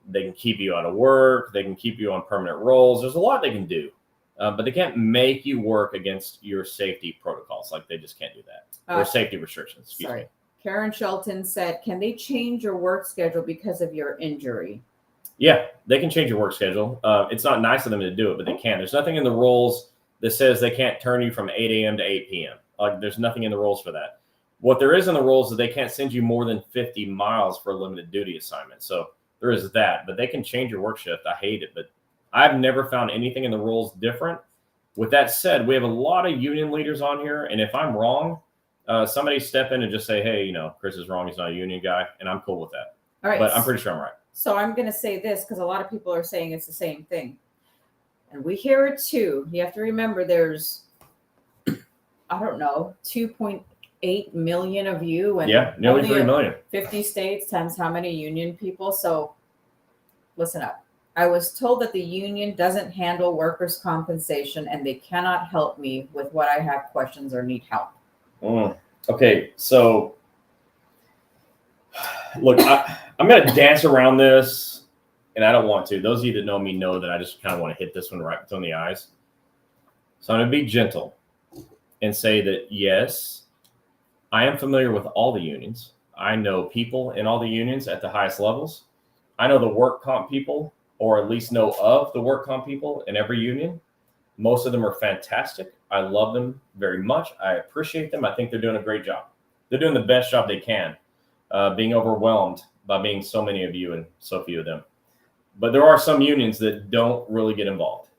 They can keep you out of work. They can keep you on permanent roles. There's a lot they can do, but they can't make you work against your safety protocols. They just can't do that. Or safety restrictions. Excuse me. Karen Shelton said, can they change your work schedule because of your injury? Yeah, they can change your work schedule. It's not nice of them to do it, but they can. There's nothing in the rules that says they can't turn you from 8 a.m. to 8 p.m. There's nothing in the rules for that. What there is in the rules is they can't send you more than 50 miles for a limited duty assignment. So there is that, but they can change your work shift. I hate it, but I've never found anything in the rules different. With that said, we have a lot of union leaders on here, and if I'm wrong, somebody step in and just say, hey, Chris is wrong. He's not a union guy, and I'm cool with that. All right. But I'm pretty sure I'm right. So I'm going to say this because a lot of people are saying it's the same thing. And we hear it too. You have to remember there's, 2.8 million of you. And nearly 3 million. 50 states times how many union people. So listen up. I was told that the union doesn't handle workers' compensation and they cannot help me with what I have questions or need help. Okay, so look, I'm going to dance around this and I don't want to. Those of you that know me know that I just kind of want to hit this one right between the eyes. So I'm going to be gentle and say that, yes, I am familiar with all the unions. I know people in all the unions at the highest levels. I know the work comp people, or at least know of the work comp people in every union. Most of them are fantastic. I love them very much. I appreciate them. I think they're doing a great job. They're doing the best job they can, being overwhelmed by being so many of you and so few of them. But there are some unions that don't really get involved.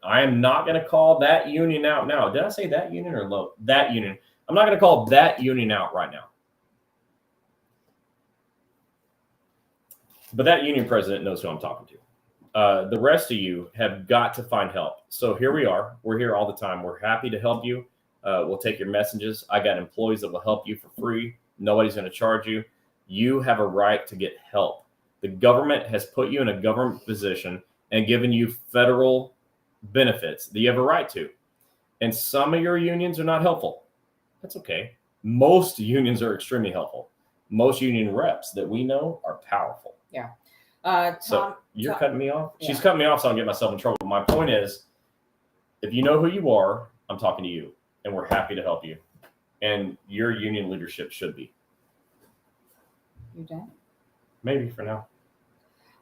I am not going to call that union out now. Did I say that union or low? That union. I'm not going to call that union out right now. But that union president knows who I'm talking to. The rest of you have got to find help. So here we are. We're here all the time. We're happy to help you. We'll take your messages. I got employees that will help you for free. Nobody's going to charge you. You have a right to get help. The government has put you in a government position and given you federal benefits that you have a right to. And some of your unions are not helpful. That's okay. Most unions are extremely helpful. Most union reps that we know are powerful. Yeah. So you're cutting me off? Yeah. She's cutting me off, so I don't get myself in trouble. My point is, if you know who you are, I'm talking to you, and we're happy to help you. And your union leadership should be. You done? Maybe for now.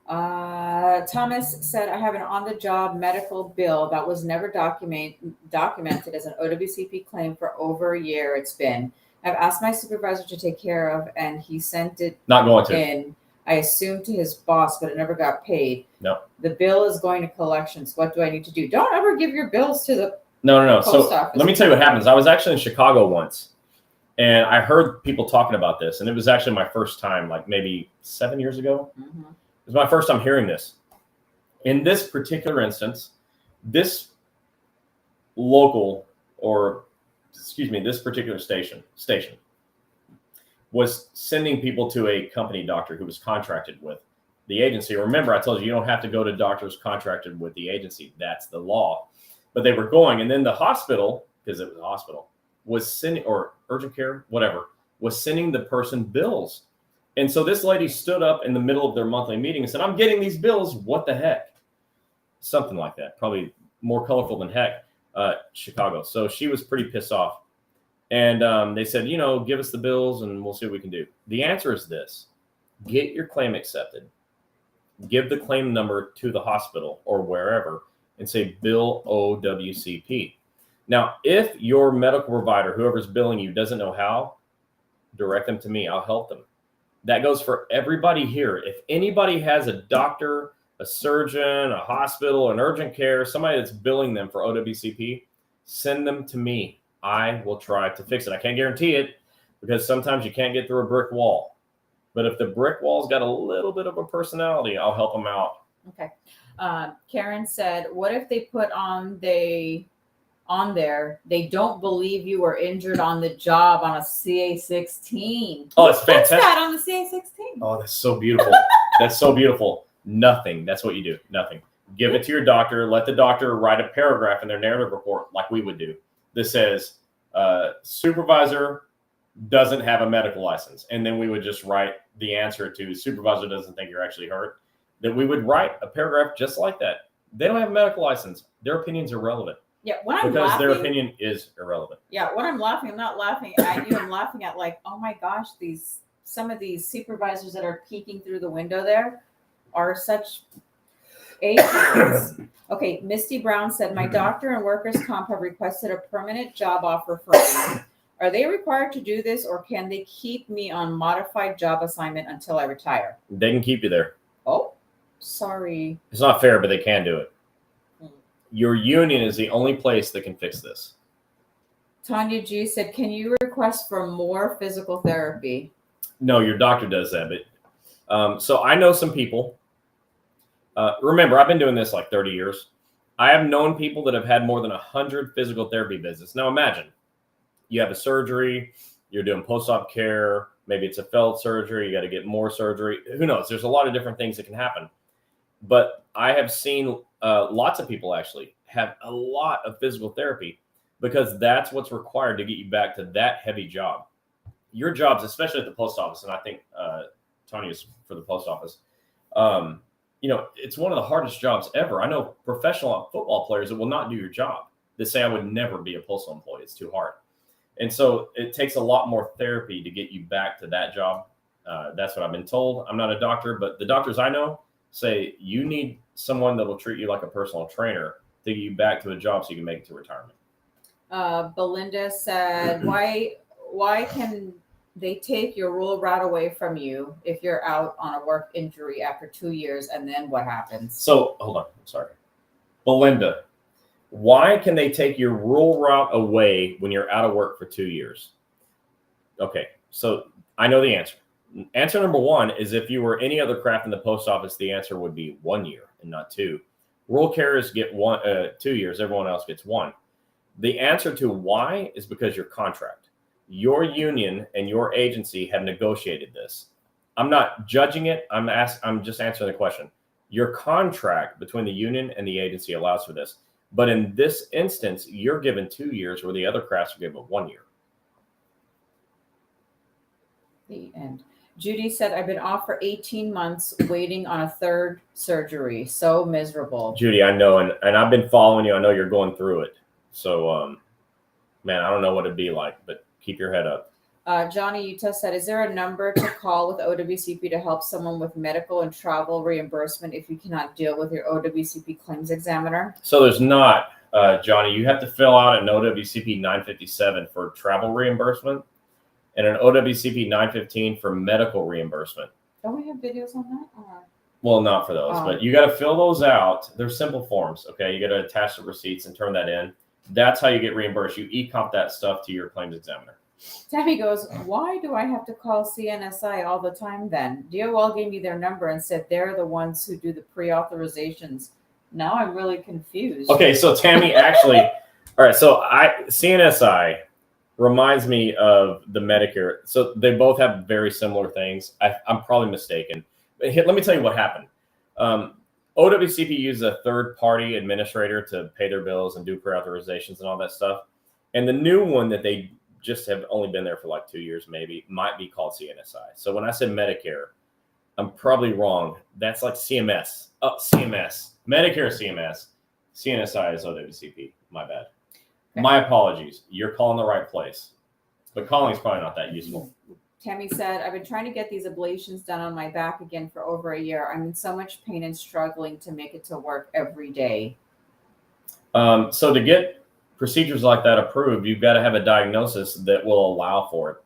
Thomas said, I have an on-the-job medical bill that was never documented as an OWCP claim for over a year. It's been. I've asked my supervisor to take care of, and he sent it Not going to. in. I assumed to his boss, but it never got paid. No. The bill is going to collections. What do I need to do? Don't ever give your bills to the No. post So office. let me tell you what happens. I was actually in Chicago once, and I heard people talking about this, and it was actually my first time, like maybe 7 years ago. Mm-hmm. It was my first time hearing this. In this particular instance, this particular station was sending people to a company doctor who was contracted with the agency. Remember, I told you don't have to go to doctors contracted with the agency. That's the law. But they were going, and then the hospital, because it was a hospital, was sending, or urgent care, whatever, was sending the person bills. And so this lady stood up in the middle of their monthly meeting and said, I'm getting these bills. What the heck? Something like that. Probably more colorful than heck, Chicago. So she was pretty pissed off. And they said, give us the bills and we'll see what we can do. The answer is this. Get your claim accepted. Give the claim number to the hospital or wherever and say, bill OWCP. Now, if your medical provider, whoever's billing you, doesn't know how, direct them to me. I'll help them. That goes for everybody here. If anybody has a doctor, a surgeon, a hospital, an urgent care, somebody that's billing them for OWCP, send them to me. I will try to fix it. I can't guarantee it because sometimes you can't get through a brick wall. But if the brick wall's got a little bit of a personality, I'll help them out. Okay. Karen said, what if they put on there, they don't believe you were injured on the job on a CA-16. Oh, it's fantastic. What's that on the CA-16? Oh, that's so beautiful. That's so beautiful. Nothing. That's what you do. Nothing. Give it to your doctor. Let the doctor write a paragraph in their narrative report like we would do. This says, supervisor doesn't have a medical license. And then we would just write the answer to supervisor doesn't think you're actually hurt. That we would write a paragraph just like that. They don't have a medical license. Their opinion's irrelevant. Yeah, when I'm because laughing, their opinion is irrelevant. Yeah, when I'm laughing, I'm not laughing at you. I'm laughing at like, oh my gosh, some of these supervisors that are peeking through the window there are such agents. Okay, Misty Brown said, my doctor and workers' comp have requested a permanent job offer for me. Are they required to do this, or can they keep me on modified job assignment until I retire? They can keep you there. Oh, sorry. It's not fair, but they can do it. Your union is the only place that can fix this. Tanya G said, can you request for more physical therapy? No, your doctor does that. But so I know some people. Remember, I've been doing this like 30 years. I have known people that have had more than 100 physical therapy visits. Now imagine you have a surgery, you're doing post-op care, maybe it's a failed surgery, you got to get more surgery. Who knows? There's a lot of different things that can happen. But I have seen lots of people actually have a lot of physical therapy because that's what's required to get you back to that heavy job. Your jobs, especially at the post office, and I think Tanya's for the post office, it's one of the hardest jobs ever. I know professional football players that will not do your job. They say, I would never be a postal employee. It's too hard. And so it takes a lot more therapy to get you back to that job. That's what I've been told. I'm not a doctor, but the doctors I know say you need someone that will treat you like a personal trainer to get you back to a job so you can make it to retirement. Belinda said, why can they take your rural route away from you if you're out on a work injury after 2 years, and then what happens? So hold on. I'm sorry. Belinda, why can they take your rural route away when you're out of work for 2 years? Okay, so I know the answer. Answer number one is if you were any other craft in the post office, the answer would be 1 year and not 2. Rural carriers get 2 years. Everyone else gets 1. The answer to why is because your contract. Your union and your agency have negotiated this. I'm not judging it. I'm just answering the question. Your contract between the union and the agency allows for this. But in this instance, you're given 2 years where the other crafts are given 1 year. The end. Judy said, I've been off for 18 months waiting on a 3rd surgery. So miserable. Judy, I know. And I've been following you. I know you're going through it. So, man, I don't know what it'd be like, but keep your head up. Johnny Utah said, is there a number to call with OWCP to help someone with medical and travel reimbursement if you cannot deal with your OWCP claims examiner? So there's not, Johnny. You have to fill out an OWCP 957 for travel reimbursement and an OWCP 915 for medical reimbursement. Don't we have videos on that? Well, not for those, but you got to fill those out. They're simple forms, okay? You got to attach the receipts and turn that in. That's how you get reimbursed. You e-comp that stuff to your claims examiner. Tammy goes, why do I have to call CNSI all the time then? DOL gave me their number and said they're the ones who do the pre-authorizations. Now I'm really confused. Okay, so Tammy actually, all right, so CNSI reminds me of the Medicare. So they both have very similar things. I'm probably mistaken. But let me tell you what happened. OWCP uses a third-party administrator to pay their bills and do pre-authorizations and all that stuff. And the new one that they just have only been there for like 2 years maybe might be called CNSI. So when I said Medicare, I'm probably wrong. That's like CMS. CMS. Medicare CMS. CNSI is OWCP. My bad. Okay. My apologies. You're calling the right place. But calling is probably not that useful. Tammy said, I've been trying to get these ablations done on my back again for over a year. I'm in so much pain and struggling to make it to work every day. So to get procedures like that approved, you've got to have a diagnosis that will allow for it.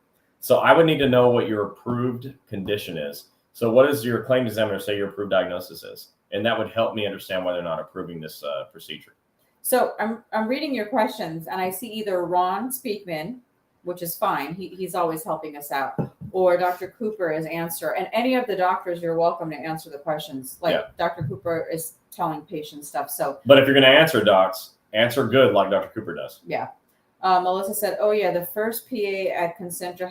So I would need to know what your approved condition is. So what does your claim examiner say your approved diagnosis is? And that would help me understand why they're not approving this procedure. So I'm reading your questions, and I see either Ron Speakman, which is fine. He's always helping us out, or Dr. Cooper is answer. And any of the doctors, you're welcome to answer the questions. Like Dr. Cooper is telling patients stuff. So, but if you're going to answer, docs, answer good like Dr. Cooper does. Yeah. Melissa said, oh, yeah, the first PA at Concentra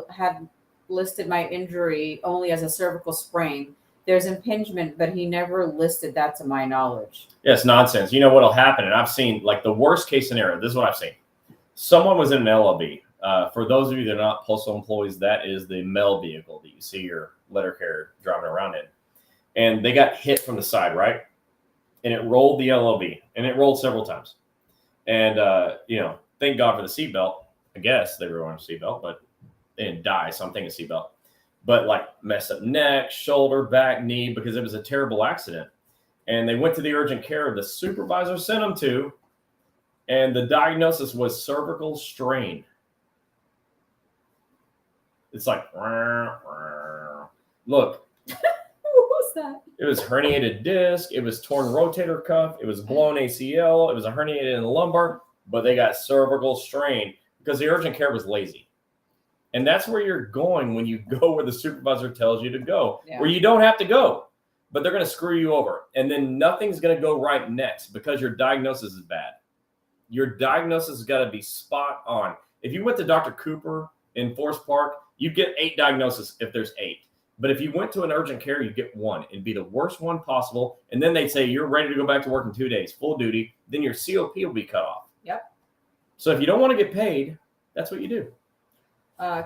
had listed my injury only as a cervical sprain. There's impingement, but he never listed that to my knowledge. Yes, nonsense. You know what'll happen, and I've seen like the worst case scenario. This is what I've seen. Someone was in an LLB. For those of you that are not postal employees, that is the mail vehicle that you see your letter carrier driving around in. And they got hit from the side, right? And it rolled the LLB, and it rolled several times. And, thank God for the seatbelt. I guess they were wearing a seatbelt, but they didn't die, so I'm thinking seatbelt. But like messed up neck, shoulder, back, knee, because it was a terrible accident. And they went to the urgent care the supervisor sent them to, and the diagnosis was cervical strain. It's like, look. What was that? It was herniated disc. It was torn rotator cuff. It was blown ACL. It was a herniated in the lumbar, but they got cervical strain because the urgent care was lazy. And that's where you're going when you go where the supervisor tells you to go, where you don't have to go, but they're going to screw you over. And then nothing's going to go right next because your diagnosis is bad. Your diagnosis has got to be spot on. If you went to Dr. Cooper in Forest Park, you get 8 diagnoses if there's 8. But if you went to an urgent care, you get 1. It'd be the worst one possible. And then they'd say, you're ready to go back to work in 2 days, full duty. Then your COP will be cut off. Yep. So if you don't want to get paid, that's what you do.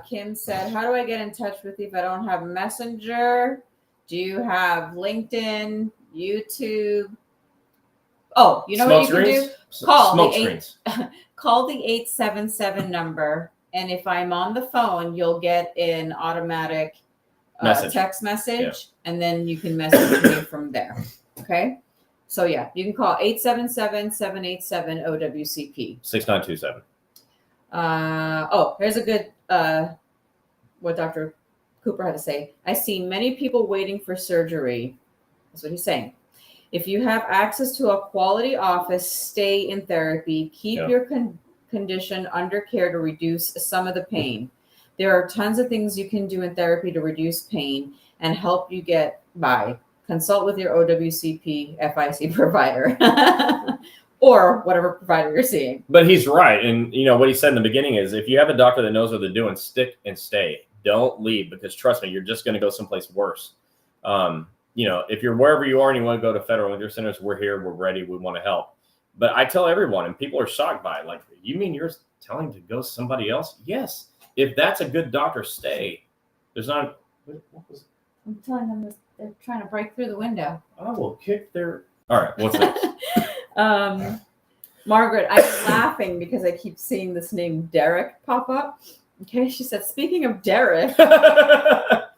Kim said, how do I get in touch with you if I don't have Messenger? Do you have LinkedIn, YouTube? Oh, you know Smoke what you screens? can do? Call Smoke the screens. call the 877 number, and if I'm on the phone, you'll get an automatic text message, and then you can message me from there. Okay? So yeah, you can call 877-787-OWCP. 6927. Here's a good what Dr. Cooper had to say. I see many people waiting for surgery. That's what he's saying. If you have access to a quality office, stay in therapy. Keep your condition under care to reduce some of the pain. There are tons of things you can do in therapy to reduce pain and help you get by. Consult with your OWCP FIC provider or whatever provider you're seeing. But he's right. And, what he said in the beginning is if you have a doctor that knows what they're doing, stick and stay. Don't leave, because trust me, you're just going to go someplace worse. If you're wherever you are and you want to go to Federal Injury Centers, we're here, we're ready, we want to help. But I tell everyone, and people are shocked by it, like, you mean you're telling to go somebody else? Yes. If that's a good doctor, stay. There's not. What was it? I'm telling them they're trying to break through the window. I will kick their. All right, what's next? Margaret, I'm laughing because I keep seeing this name Derek pop up. Okay, she said, speaking of Derek, I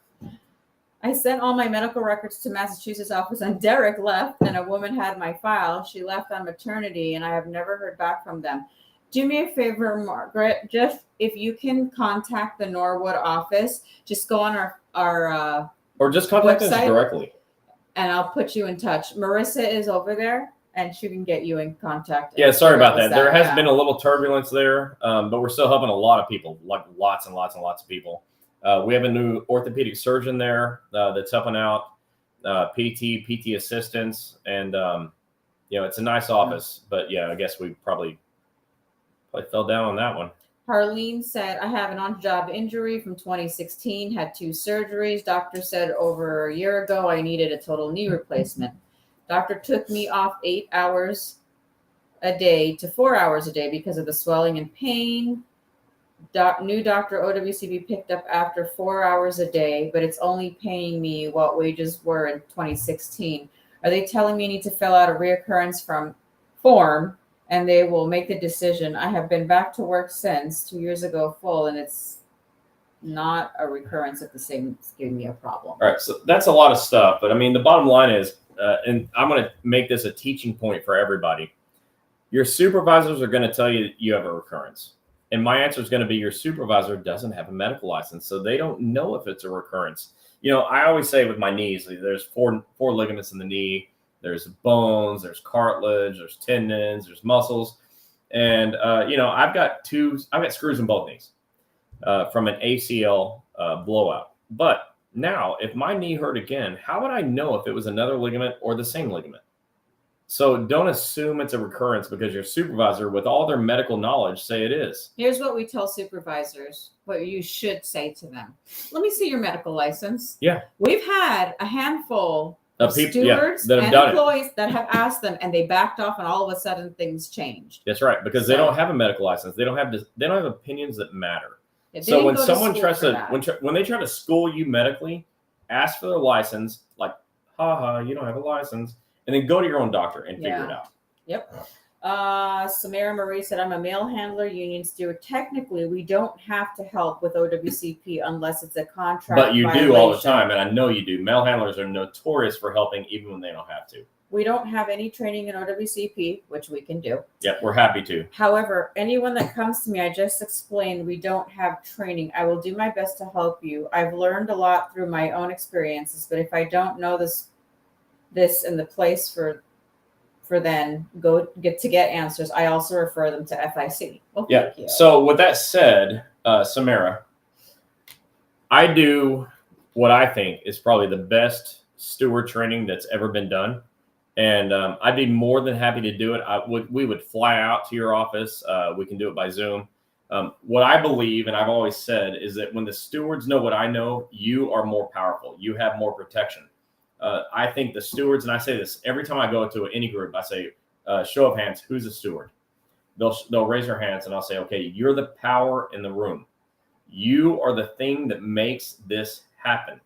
sent all my medical records to Massachusetts office and Derek left and a woman had my file. She left on maternity and I have never heard back from them. Do me a favor, Margaret, just if you can contact the Norwood office, just go on our or just contact us directly. And I'll put you in touch. Marissa is over there and she can get you in contact. Yeah, sorry about that. There has been a little turbulence there, but we're still helping a lot of people, like lots and lots and lots of people. We have a new orthopedic surgeon there that's helping out, PT assistants, and it's a nice office. But yeah, I guess we probably fell down on that one. Harleen said, I have an on-job injury from 2016, had 2 surgeries. Doctor said over a year ago I needed a total knee replacement. Doctor took me off 8 hours a day to 4 hours a day because of the swelling and pain. New doctor OWCP picked up after 4 hours a day, but it's only paying me what wages were in 2016. Are they telling me I need to fill out a reoccurrence form and they will make the decision? I have been back to work since 2 years ago full, and it's not a recurrence of the same. It's giving me a problem. All right, so that's a lot of stuff, but I mean, the bottom line is, and I'm going to make this a teaching point for everybody. Your supervisors are going to tell you you have a recurrence. And my answer is going to be your supervisor doesn't have a medical license, so they don't know if it's a recurrence. I always say with my knees, there's four ligaments in the knee. There's bones, there's cartilage, there's tendons, there's muscles. And, I've got screws in both knees from an ACL blowout. But now, if my knee hurt again, how would I know if it was another ligament or the same ligament? So don't assume it's a recurrence because your supervisor, with all their medical knowledge, say it is. Here's what we tell supervisors, what you should say to them. Let me see your medical license. Yeah. We've had a handful of people, stewards that and employees that have asked them, and they backed off, and all of a sudden things changed. That's right, because they don't have a medical license. They don't have opinions that matter. So when someone tries when they try to school you medically, ask for their license, like, you don't have a license. And then go to your own doctor and figure it out. Yep. Samara Marie said, I'm a mail handler, union steward. Technically, we don't have to help with OWCP unless it's a contract But you violation. do all the time, and I know you do. Mail handlers are notorious for helping even when they don't have to. We don't have any training in OWCP, which we can do. Yep, we're happy to. However, anyone that comes to me, I just explained we don't have training. I will do my best to help you. I've learned a lot through my own experiences, but if I don't know this and the place for then get answers, I also refer them to FIC. Well, thank you. So with that said, Samara, I do what I think is probably the best steward training that's ever been done. And I'd be more than happy to do it. We would fly out to your office. We can do it by Zoom. What I believe, and I've always said, is that when the stewards know what I know, you are more powerful. You have more protection. I think the stewards, and I say this every time I go to any group, I say, show of hands, who's a steward? They'll raise their hands and I'll say, okay, you're the power in the room. You are the thing that makes this happen.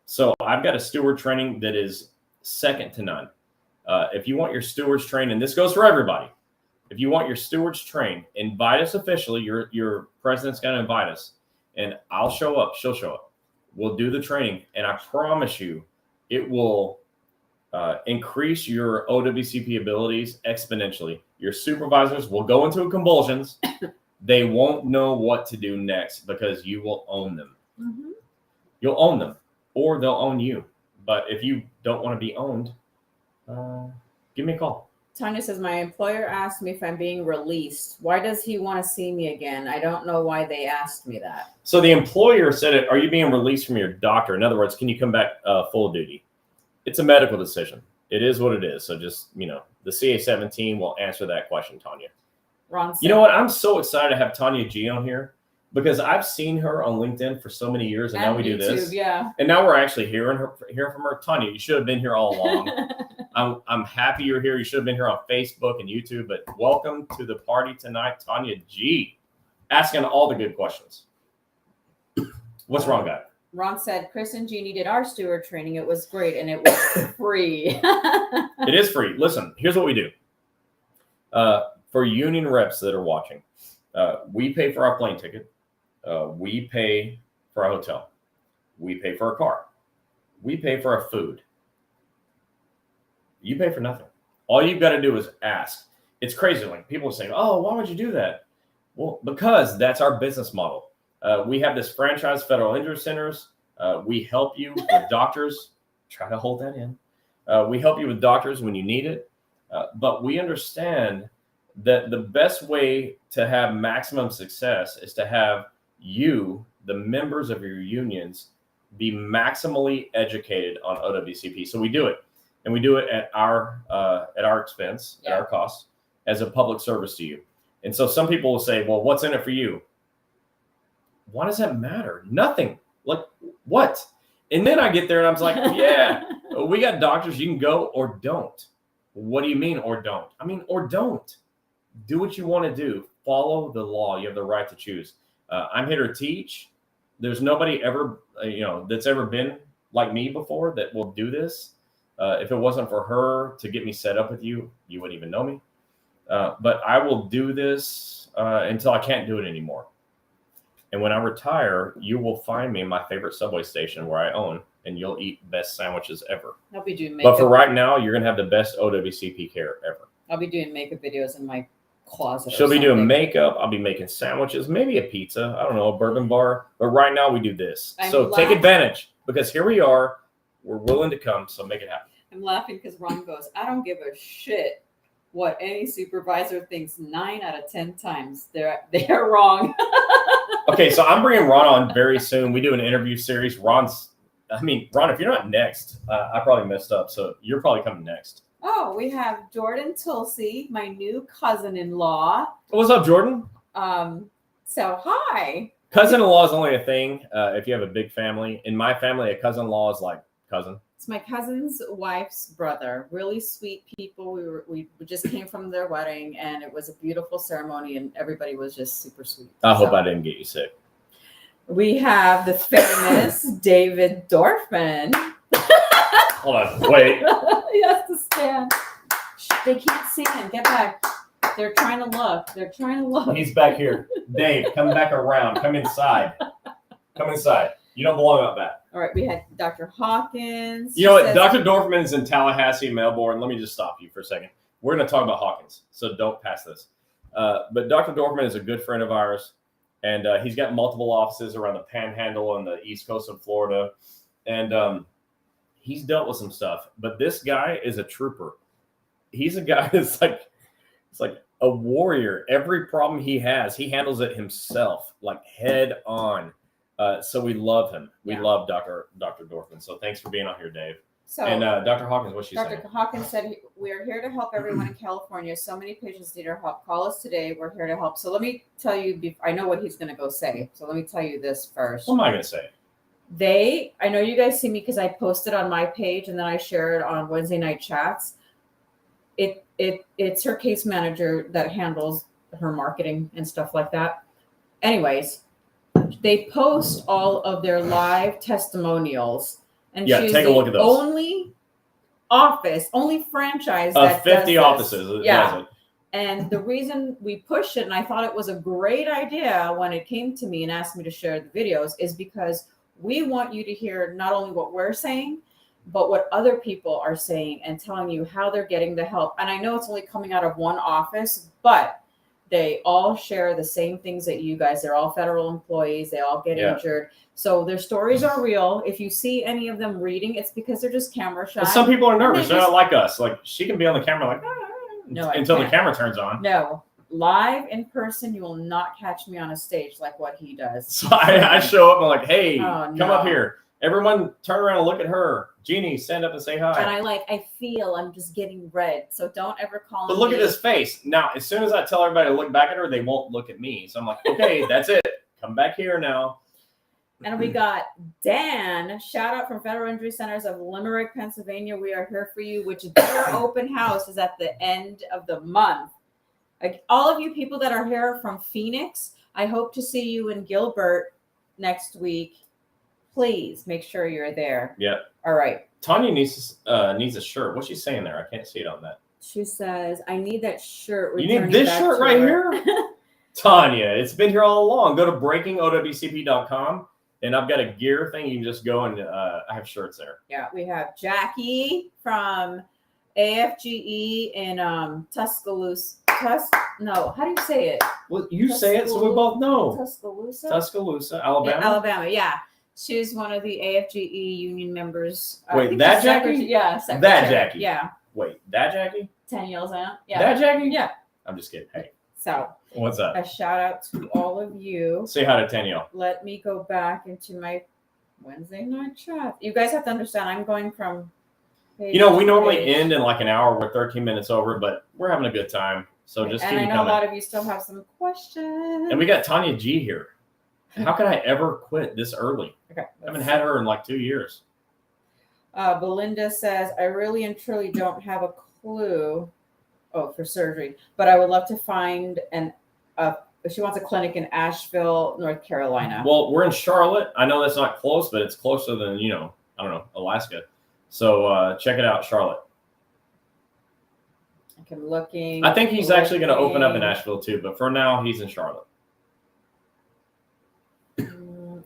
So I've got a steward training that is second to none. If you want your stewards trained, and this goes for everybody, if you want your stewards trained, invite us officially. Your president's going to invite us, and I'll show up. She'll show up. We'll do the training, and I promise you, it will increase your OWCP abilities exponentially. Your supervisors will go into convulsions. They won't know what to do next because you will own them. Mm-hmm. You'll own them, or they'll own you. But if you don't want to be owned, give me a call. Tanya says, my employer asked me if I'm being released. Why does he want to see me again? I don't know why they asked me that. So the employer said, are you being released from your doctor? In other words, can you come back full duty? It's a medical decision. It is what it is. So just, the CA-17 will answer that question, Tanya. Ron said, you know what? I'm so excited to have Tanya G on here because I've seen her on LinkedIn for so many years, and now we do this. Yeah. And now we're actually hearing from her. Tanya, you should have been here all along. I'm happy you're here. You should have been here on Facebook and YouTube, but welcome to the party tonight, Tanya G, asking all the good questions. What's wrong, guy? Ron said, Chris and Gini did our steward training. It was great, and it was free. It is free. Listen, here's what we do. For union reps that are watching, we pay for our plane ticket. We pay for our hotel. We pay for our car. We pay for our food. You pay for nothing. All you've got to do is ask. It's crazy. Like people say, oh, why would you do that? Well, because that's our business model. We have this franchise federal injury centers. We help you with doctors. Try to hold that in. We help you with doctors when you need it. But we understand that the best way to have maximum success is to have you, the members of your unions, be maximally educated on OWCP. So we do it. And we do it at our expense, at our cost, as a public service to you. And so some people will say, well, what's in it for you? Why does that matter? Nothing. Like, what? And then I get there and I'm like, yeah, we got doctors. You can go or don't. What do you mean or don't? I mean, or don't. Do what you want to do. Follow the law. You have the right to choose. I'm here to teach. There's nobody ever, that's ever been like me before that will do this. If it wasn't for her to get me set up with you, you wouldn't even know me. But I will do this until I can't do it anymore. And when I retire, you will find me in my favorite subway station where I own, and you'll eat best sandwiches ever. I'll be doing makeup. But for right now, you're going to have the best OWCP care ever. I'll be doing makeup videos in my closet. She'll be doing makeup. I'll be making sandwiches, maybe a pizza. I don't know, a bourbon bar. But right now, we do this. So take advantage because here we are. We're willing to come, so make it happen. I'm laughing because Ron goes, I don't give a shit what any supervisor thinks 9 out of 10 times. They're wrong. Okay, so I'm bringing Ron on very soon. We do an interview series. Ron, if you're not next, I probably messed up. So you're probably coming next. Oh, we have Jordan Tulsi, my new cousin-in-law. What's up, Jordan? So hi. Cousin-in-law is only a thing if you have a big family. In my family, a cousin-in-law is like cousin. It's my cousin's wife's brother. Really sweet people. We just came from their wedding, and it was a beautiful ceremony, and everybody was just super sweet. I hope I didn't get you sick. We have the famous David Dorfman. Hold on, wait. He has to stand. They can't see him. Get back. They're trying to look. He's back here. Dave, come back around. Come inside. Come inside. You don't belong up back. All right, we had Dr. Hawkins. You know what? Dr. Dorfman is in Tallahassee, Melbourne. Let me just stop you for a second. We're going to talk about Hawkins, so don't pass this. But Dr. Dorfman is a good friend of ours, and he's got multiple offices around the Panhandle and the East Coast of Florida, and he's dealt with some stuff. But this guy is a trooper. He's a guy that's like a warrior. Every problem he has, he handles it himself, like head on. So we love him. We love Dr. Dorfman. So thanks for being on here, Dave. So, and Dr. Hawkins, what's she saying? Dr. Hawkins said, we are here to help everyone in California. So many patients need our help. Call us today. We're here to help. So let me tell you, I know what he's going to go say. So let me tell you this first. What am I going to say? I know you guys see me because I posted on my page and then I share it on Wednesday night chats. It's her case manager that handles her marketing and stuff like that. Anyways, they post all of their live testimonials And Yeah, she's take a look at the those. only franchise that 50 does offices. this. It Yeah. does it. And the reason we pushed it, and I thought it was a great idea when it came to me and asked me to share the videos, is because we want you to hear not only what we're saying, but what other people are saying and telling you how they're getting the help. And I know it's only coming out of one office, but they all share the same things that you guys. They're all federal employees. They all get injured. So their stories are real. If you see any of them reading, it's because they're just camera shy. But some people are nervous. They're not like us. Like, she can be on the camera like, no, until the camera turns on. No. Live in person, you will not catch me on a stage like what he does. So I show up and I'm like, hey, come no. up here. Everyone turn around and look at her. Gini, stand up and say hi. And I feel I'm just getting red. So don't ever call me. But look at his face. Now, as soon as I tell everybody to look back at her, they won't look at me. So I'm like, okay, that's it. Come back here now. And we got Dan, shout out from Federal Injury Centers of Limerick, Pennsylvania. We are here for you, which their open house is at the end of the month. Like all of you people that are here from Phoenix, I hope to see you in Gilbert next week. Please make sure you're there. Yeah. All right. Tanya needs a shirt. What's she saying there? I can't see it on that. She says, I need that shirt. You need this shirt right here? Tanya, it's been here all along. Go to breakingowcp.com. And I've got a gear thing. You can just go and I have shirts there. Yeah, we have Jackie from AFGE in Tuscaloosa. No, how do you say it? Well, you say it so we both know. Tuscaloosa, Alabama. Alabama, yeah. She's one of the AFGE union members. Wait, that Jackie? Yeah, that Jackie. Yeah. Wait, that Jackie? 10 years out. Yeah. That Jackie? Yeah. I'm just kidding. Hey. So. What's up? A shout out to all of you. Say hi to Danielle. Let me go back into my Wednesday night chat. You guys have to understand, I'm going from page we to normally page. end in like an hour. We're 13 minutes over, but we're having a good time. So just keep I know coming. a lot of you still have some questions. And we got Tanya G here. How could I ever quit this early? Okay. I haven't had her in like 2 years. Belinda says, I really and truly don't have a clue. Oh, for surgery, but I would love to find she wants a clinic in Asheville, North Carolina. Well, we're in Charlotte. I know that's not close, but it's closer than, I don't know, Alaska. So check it out, Charlotte. I'm looking. I think he's actually going to open up in Asheville too, but for now, he's in Charlotte.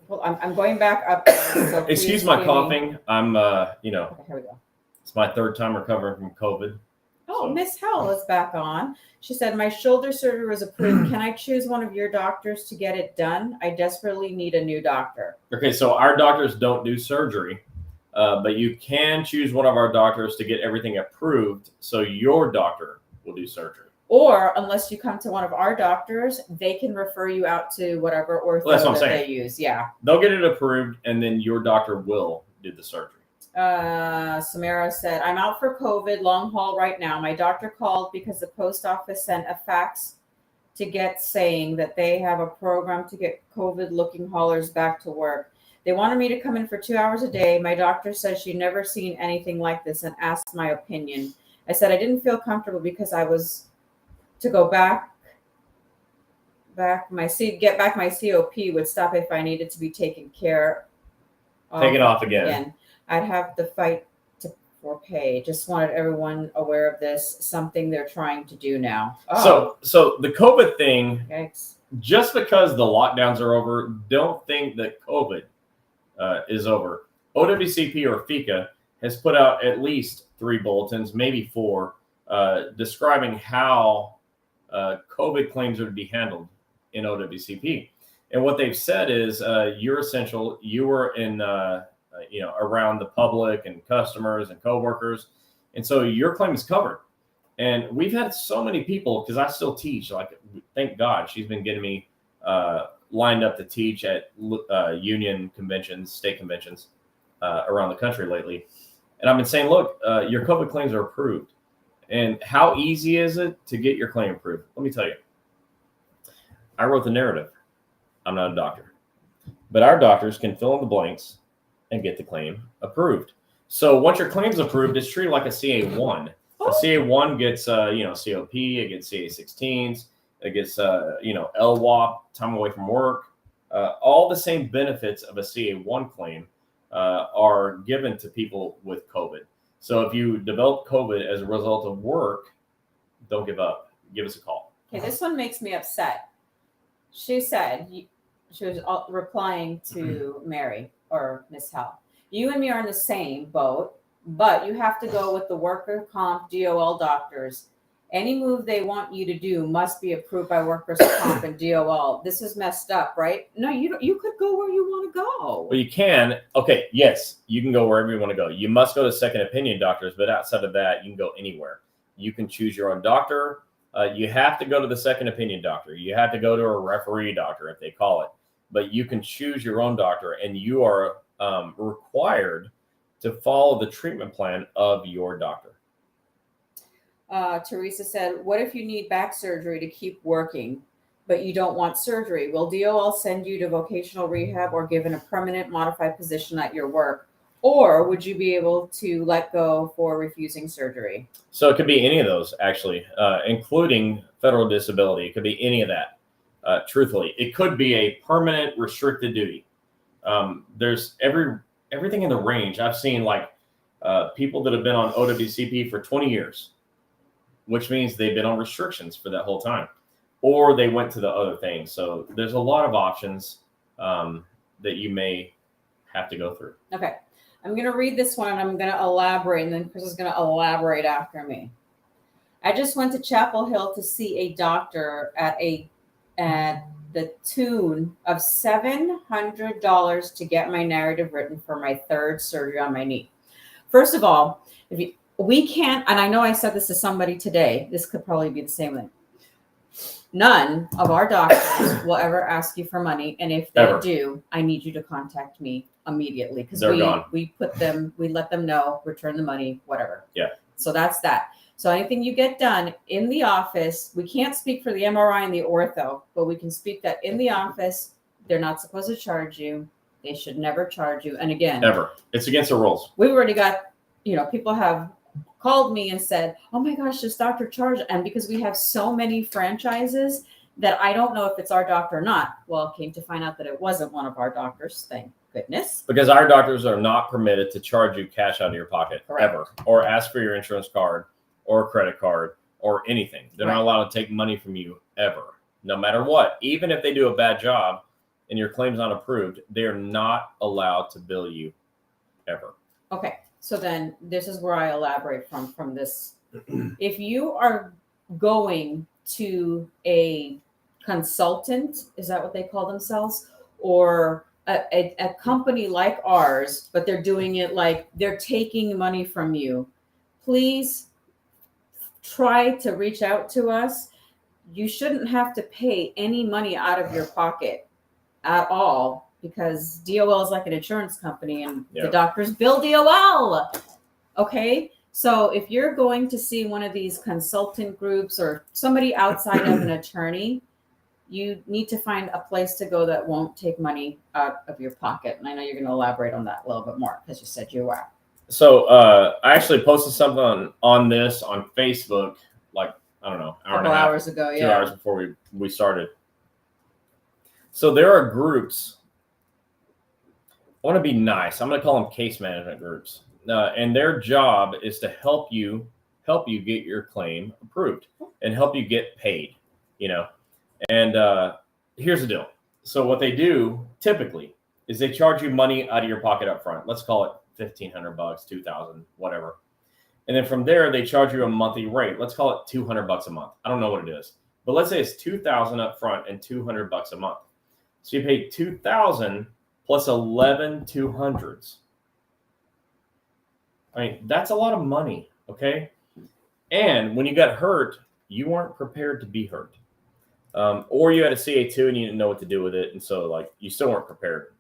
Well, I'm going back up. So excuse my coughing. I'm, Okay, here we go. It's my third time recovering from COVID. Oh, Miss Howell is back on. She said, my shoulder surgery was approved. Can I choose one of your doctors to get it done? I desperately need a new doctor. Okay, so our doctors don't do surgery, but you can choose one of our doctors to get everything approved, so your doctor will do surgery. Or unless you come to one of our doctors, they can refer you out to whatever ortho they use. Yeah. They'll get it approved, and then your doctor will do the surgery. Samara said, I'm out for COVID, long haul right now. My doctor called because the post office sent a fax to get saying that they have a program to get COVID looking haulers back to work. They wanted me to come in for 2 hours a day. My doctor says she'd never seen anything like this and asked my opinion. I said I didn't feel comfortable because I was to go get back my COP would stop if I needed to be taken care of. Take it off again. I'd have to fight for pay. Just wanted everyone aware of this, something they're trying to do now. Oh. So the COVID thing, Yikes. Just because the lockdowns are over, don't think that COVID is over. OWCP or FICA has put out at least 3 bulletins, maybe 4, describing how COVID claims are to be handled in OWCP. And what they've said is you're essential. You are in around the public and customers and coworkers. And so your claim is covered. And we've had so many people, because I still teach, like, thank God she's been getting me lined up to teach at union conventions, state conventions around the country lately. And I've been saying, look, your COVID claims are approved. And how easy is it to get your claim approved? Let me tell you. I wrote the narrative. I'm not a doctor. But our doctors can fill in the blanks and get the claim approved. So once your claim's approved, it's treated like a CA1. A CA1 gets, COP, it gets CA16s, it gets, LWOP, time away from work, all the same benefits of a CA1 claim. are given to people with COVID. So if you develop COVID as a result of work, don't give up. Give us a call. Okay, this one makes me upset. She said, she was replying to Mary or Miss Hell. You and me are in the same boat, but you have to go with the worker comp DOL doctors. Any move they want you to do must be approved by workers comp and DOL. This is messed up, right? No, you could go where you want to go. Well, you can. Okay, yes, you can go wherever you want to go. You must go to second opinion doctors, but outside of that, you can go anywhere. You can choose your own doctor. You have to go to the second opinion doctor. You have to go to a referee doctor, if they call it. But you can choose your own doctor, and you are required to follow the treatment plan of your doctor. Teresa said, what if you need back surgery to keep working, but you don't want surgery? Will DOL send you to vocational rehab or given a permanent modified position at your work? Or would you be able to let go for refusing surgery? So it could be any of those, actually, including federal disability. It could be any of that, truthfully. It could be a permanent restricted duty. There's everything in the range. I've seen like people that have been on OWCP for 20 years, which means they've been on restrictions for that whole time, or they went to the other thing. So there's a lot of options that you may have to go through. Okay. I'm going to read this one and I'm going to elaborate, and then Chris is going to elaborate after me. I just went to Chapel Hill to see a doctor at the tune of $700 to get my narrative written for my third surgery on my knee. First of all, we can't, and I know I said this to somebody today, this could probably be the same thing. None of our doctors will ever ask you for money. And if they do, I need you to contact me immediately, because we let them know, return the money, whatever. Yeah. So that's that. So anything you get done in the office, we can't speak for the MRI and the ortho, but we can speak that in the office, they're not supposed to charge you. They should never charge you. And again, ever. It's against the rules. We've already got, people have called me and said, oh my gosh, this doctor charged. And because we have so many franchises that I don't know if it's our doctor or not. Well, came to find out that it wasn't one of our doctors. Thank goodness. Because our doctors are not permitted to charge you cash out of your pocket. Correct. Ever, or ask for your insurance card or credit card or anything. They're not allowed to take money from you ever, no matter what. Even if they do a bad job and your claim's not approved, they're not allowed to bill you ever. Okay. So then this is where I elaborate from this. If you are going to a consultant, is that what they call themselves? Or a company like ours, but they're doing it like they're taking money from you, please try to reach out to us. You shouldn't have to pay any money out of your pocket at all, because DOL is like an insurance company, and the doctors bill DOL. Okay. So if you're going to see one of these consultant groups or somebody outside of an attorney, you need to find a place to go that won't take money out of your pocket. And I know you're going to elaborate on that a little bit more, because you said you were. So I actually posted something on this on Facebook, like, I don't know, a couple hours ago, 2 hours before we started. So there are groups. I want to be nice. I'm going to call them case management groups. And their job is to help you get your claim approved and help you get paid, And here's the deal. So what they do typically is they charge you money out of your pocket up front. Let's call it $1,500, $2,000, whatever. And then from there, they charge you a monthly rate. Let's call it $200 a month. I don't know what it is, but let's say it's $2,000 up front and $200 a month. So you pay $2,000 plus 11 $200s. I mean, that's a lot of money, okay? And when you got hurt, you weren't prepared to be hurt. Or you had a CA2 and you didn't know what to do with it. And so, you still weren't prepared.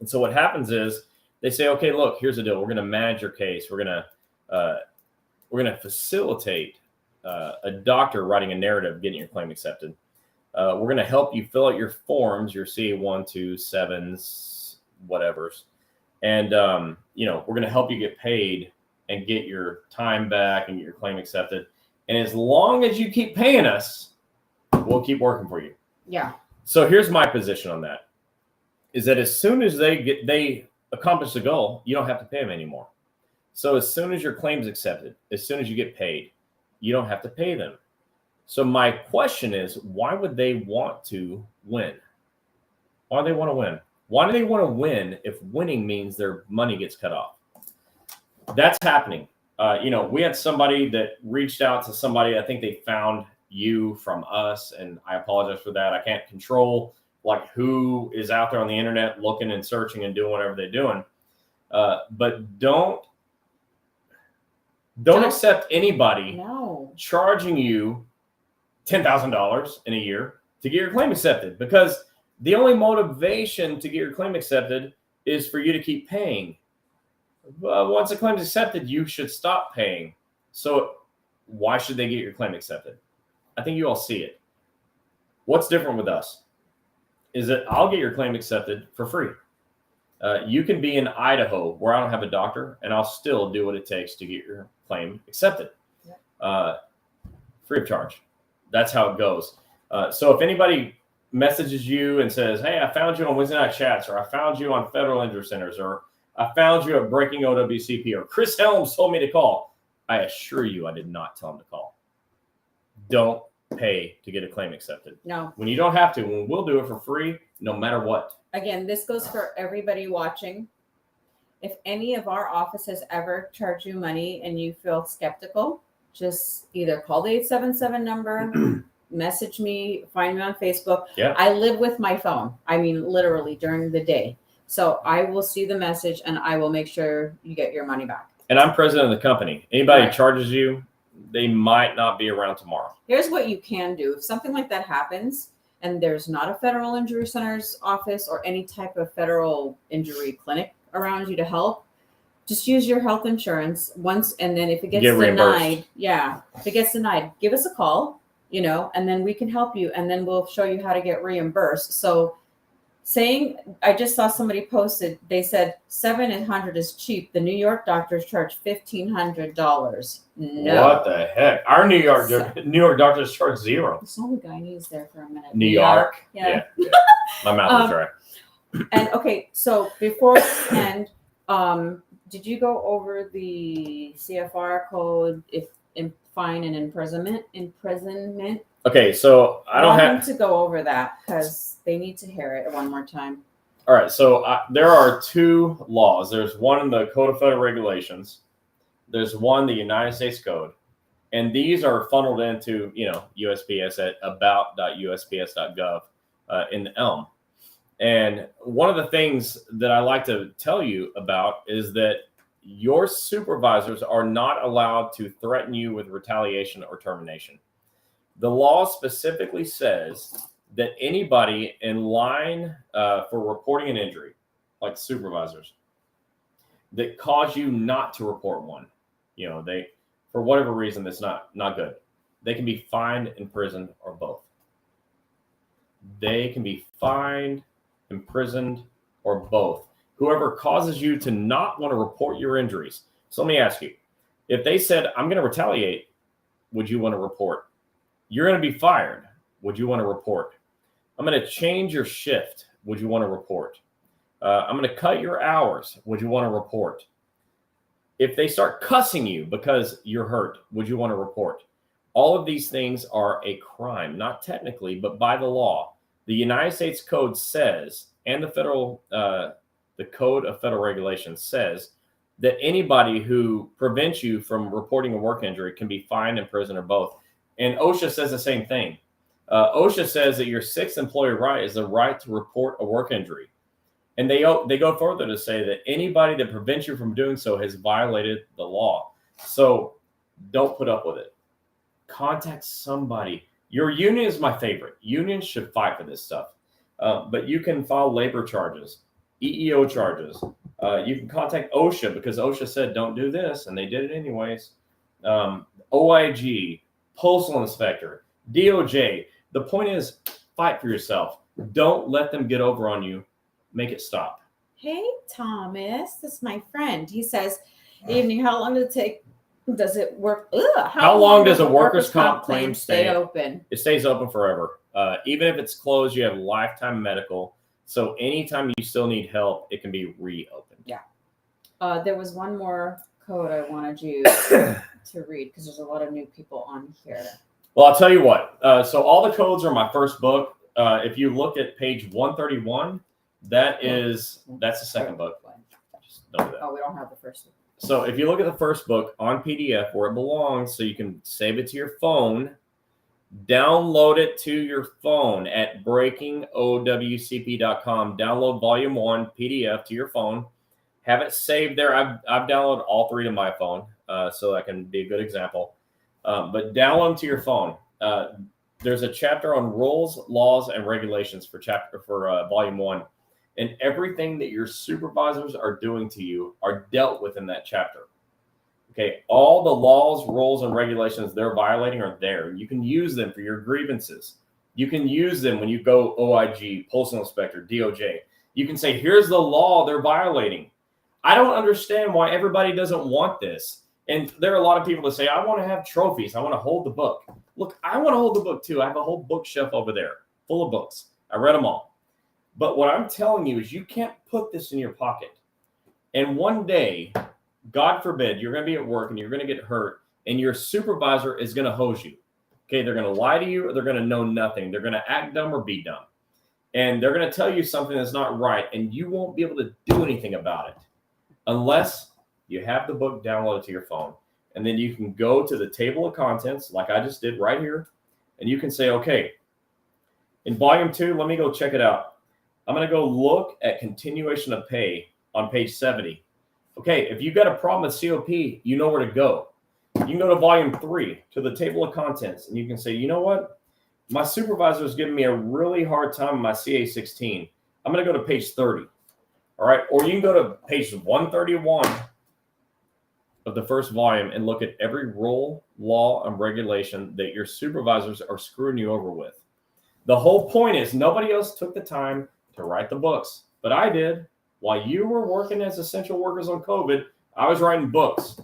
And so what happens is they say, okay, look, here's the deal. We're going to manage your case. We're going to facilitate a doctor writing a narrative, getting your claim accepted. We're going to help you fill out your forms, your CA1, 2, 7s, whatevers. And, we're going to help you get paid and get your time back and get your claim accepted. And as long as you keep paying us, we'll keep working for you. Yeah. So here's my position on that, is that as soon as they accomplish the goal, you don't have to pay them anymore. So as soon as your claim's accepted, as soon as you get paid, you don't have to pay them. So my question is, why would they want to win? Why do they want to win? Why do they want to win if winning means their money gets cut off? That's happening. We had somebody that reached out to somebody. I think they found you from us, and I apologize for that. I can't control like who is out there on the internet looking and searching and doing whatever they're doing. But don't accept anybody charging you $10,000 in a year to get your claim accepted, because the only motivation to get your claim accepted is for you to keep paying. Once a claim is accepted, you should stop paying. So why should they get your claim accepted? I think you all see it. What's different with us is that I'll get your claim accepted for free. You can be in Idaho where I don't have a doctor, and I'll still do what it takes to get your claim accepted. Free of charge. That's how it goes. So if anybody messages you and says, hey, I found you on Wednesday Night Chats, or I found you on Federal Injury Centers, or I found you at Breaking OWCP, or Chris Helms told me to call, I assure you I did not tell him to call. Don't pay to get a claim accepted. No. When you don't have to, we'll do it for free, no matter what. Again, this goes for everybody watching. If any of our offices ever charge you money and you feel skeptical, just either call the 877 number, message me, find me on Facebook. Yeah. I live with my phone. I mean, literally during the day. So I will see the message and I will make sure you get your money back. And I'm president of the company. Anybody charges you, they might not be around tomorrow. Here's what you can do. If something like that happens and there's not a Federal Injury Center's office or any type of federal injury clinic around you to help, just use your health insurance once. And then if it gets denied, if it gets denied, give us a call, and then we can help you. And then we'll show you how to get reimbursed. So I just saw somebody posted, they said $700 is cheap. The New York doctors charge $1,500. No. What the heck? Our New York doctors charge $0. I saw the guy needs there for a minute. New York. Yeah. My mouth is dry. And okay, so before we end, did you go over the CFR code if in fine and imprisonment? Okay, so I don't have to go over that because they need to hear it one more time. All right, so there are two laws. There's one in the Code of Federal Regulations. There's one, the United States Code. And these are funneled into, USPS at about.usps.gov in the Elm. And one of the things that I like to tell you about is that your supervisors are not allowed to threaten you with retaliation or termination. The law specifically says that anybody in line for reporting an injury, like supervisors, that cause you not to report one, they, for whatever reason, that's not good. They can be fined, imprisoned, or both. They can be fined, imprisoned, or both. Whoever causes you to not want to report your injuries. So let me ask you, if they said, I'm going to retaliate, would you want to report? You're going to be fired. Would you want to report? I'm going to change your shift. Would you want to report? I'm going to cut your hours. Would you want to report? If they start cussing you because you're hurt, would you want to report? All of these things are a crime, not technically, but by the law. The United States Code says, and the Code of Federal Regulations says, that anybody who prevents you from reporting a work injury can be fined, imprisoned, or both. And OSHA says the same thing. OSHA says that your sixth employee right is the right to report a work injury. And they go further to say that anybody that prevents you from doing so has violated the law. So don't put up with it. Contact somebody. Your union is my favorite. Unions should fight for this stuff. But you can file labor charges, EEO charges. You can contact OSHA because OSHA said don't do this, and they did it anyways. OIG, Postal Inspector, DOJ. The point is, fight for yourself. Don't let them get over on you. Make it stop. Hey, Thomas, this is my friend. He says, evening, how long does it work? How long does a workers' comp claim stay open? It stays open forever. Even if it's closed, you have lifetime medical. So anytime you still need help, it can be reopened. There was one more code I wanted you to read because there's a lot of new people on here. Well, I'll tell you what. So all the codes are my first book. If you look at page 131, that's the second book. Just know that. Oh, we don't have the first one. So if you look at the first book on PDF where it belongs, so you can save it to your phone, download it to your phone at breakingowcp.com. Download volume 1 PDF to your phone. Have it saved there. I've downloaded all 3 to my phone, so that can be a good example. But download them to your phone. There's a chapter on rules, laws, and regulations for volume 1. And everything that your supervisors are doing to you are dealt with in that chapter. Okay, all the laws, rules, and regulations they're violating are there. You can use them for your grievances. You can use them when you go OIG, Postal Inspector, DOJ. You can say, here's the law they're violating. I don't understand why everybody doesn't want this. And there are a lot of people that say, I want to have trophies. I want to hold the book. Look, I want to hold the book too. I have a whole bookshelf over there full of books. I read them all. But what I'm telling you is you can't put this in your pocket. And one day, God forbid, you're going to be at work and you're going to get hurt and your supervisor is going to hose you. Okay, they're going to lie to you or they're going to know nothing. They're going to act dumb or be dumb. And they're going to tell you something that's not right and you won't be able to do anything about it unless you have the book downloaded to your phone. And then you can go to the table of contents like I just did right here. And you can say, okay, in volume 2, let me go check it out. I'm going to go look at continuation of pay on page 70. Okay, if you've got a problem with COP, you know where to go. You can go to volume 3, to the table of contents, and you can say, you know what? My supervisor is giving me a really hard time in my CA-16. I'm going to go to page 30. All right, or you can go to page 131 of the first volume and look at every rule, law, and regulation that your supervisors are screwing you over with. The whole point is nobody else took the time to write the books, but I did. While you were working as essential workers on COVID, I was writing books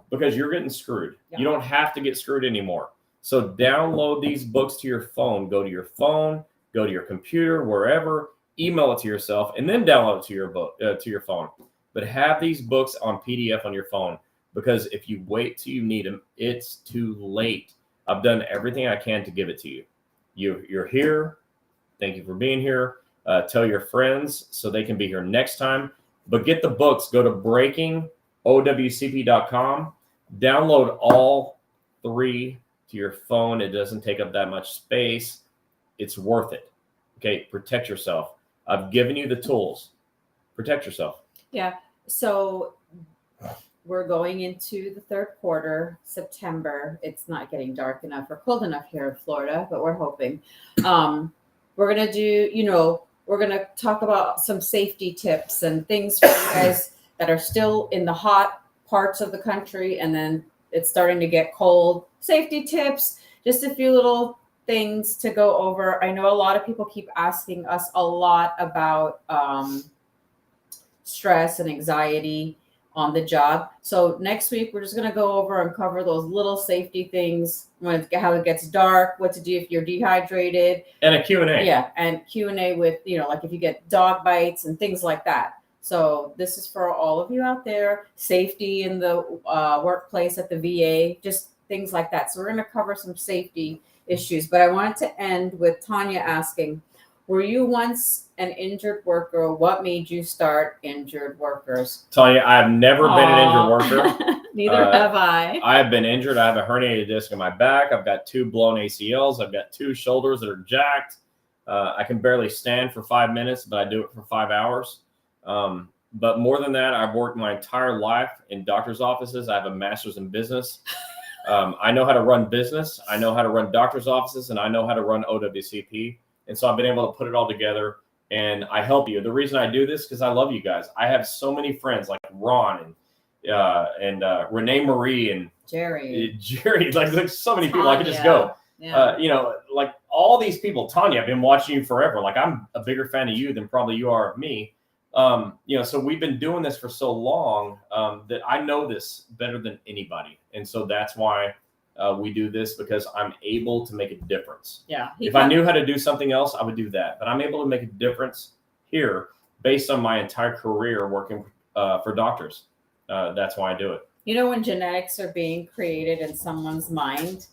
because you're getting screwed. Yeah. You don't have to get screwed anymore. So download these books to your phone. Go to your phone, go to your computer, wherever, email it to yourself, and then download it to your book to your phone. But have these books on PDF on your phone because if you wait till you need them, it's too late. I've done everything I can to give it to you. You're here. Thank you for being here. Tell your friends so they can be here next time. But get the books. Go to breakingowcp.com. Download all 3 to your phone. It doesn't take up that much space. It's worth it. Okay, protect yourself. I've given you the tools. Protect yourself. Yeah. So we're going into the 3rd quarter, September. It's not getting dark enough or cold enough here in Florida, but we're hoping. We're going to do, we're going to talk about some safety tips and things for you guys that are still in the hot parts of the country. And then it's starting to get cold. Safety tips, just a few little things to go over. I know a lot of people keep asking us a lot about stress and anxiety on the job. So next week, we're just going to go over and cover those little safety things, how it gets dark, what to do if you're dehydrated. And a Q&A. Yeah, and Q&A with, like if you get dog bites and things like that. So this is for all of you out there, safety in the workplace at the VA, just things like that. So we're going to cover some safety issues. But I wanted to end with Tanya asking, were you once an injured worker? What made you start Injured Workers? Tanya, I've never been an injured worker. Neither have I. I have been injured. I have a herniated disc in my back. I've got 2 blown ACLs. I've got 2 shoulders that are jacked. I can barely stand for 5 minutes, but I do it for 5 hours. But more than that, I've worked my entire life in doctor's offices. I have a master's in business. I know how to run business. I know how to run doctor's offices, and I know how to run OWCP. And so I've been able to put it all together, and I help you. The reason I do this is because I love you guys. I have so many friends like Ron and Renee Marie and Jerry. Like so many people. I could just go. Yeah. Like all these people. Tanya, I've been watching you forever. Like I'm a bigger fan of you than probably you are of me. So we've been doing this for so long that I know this better than anybody. And so that's why we do this, because I'm able to make a difference. Yeah. If I knew how to do something else, I would do that. But I'm able to make a difference here based on my entire career working for doctors. That's why I do it. You know, when genetics are being created in someone's mind,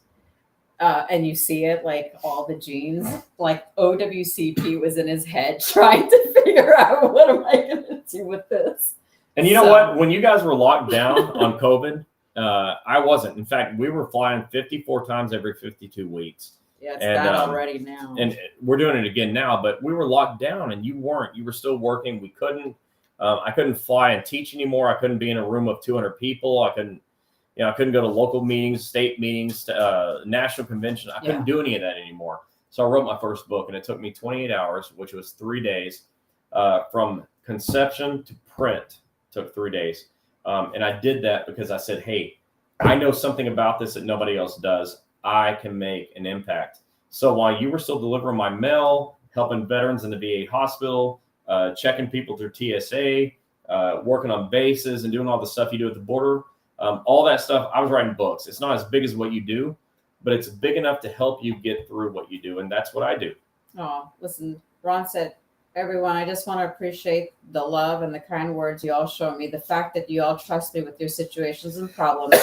and you see it, like all the genes, like OWCP was in his head trying to figure out what am I going to do with this. And you know what? When you guys were locked down on COVID, I wasn't. In fact, we were flying 54 times every 52 weeks. Yeah, it's bad already now. And we're doing it again now, but we were locked down and you weren't. You were still working. We couldn't. I couldn't fly and teach anymore. I couldn't be in a room of 200 people. I couldn't go to local meetings, state meetings, national convention. I couldn't do any of that anymore. So I wrote my first book, and it took me 28 hours, which was 3 days, from conception to print. Took 3 days. And I did that because I said, hey, I know something about this that nobody else does. I can make an impact. So while you were still delivering my mail, helping veterans in the VA hospital, checking people through TSA, working on bases and doing all the stuff you do at the border, all that stuff, I was writing books. It's not as big as what you do, but it's big enough to help you get through what you do. And that's what I do. Oh, listen, Ron said, everyone, I just want to appreciate the love and the kind words you all show me. The fact that you all trust me with your situations and problems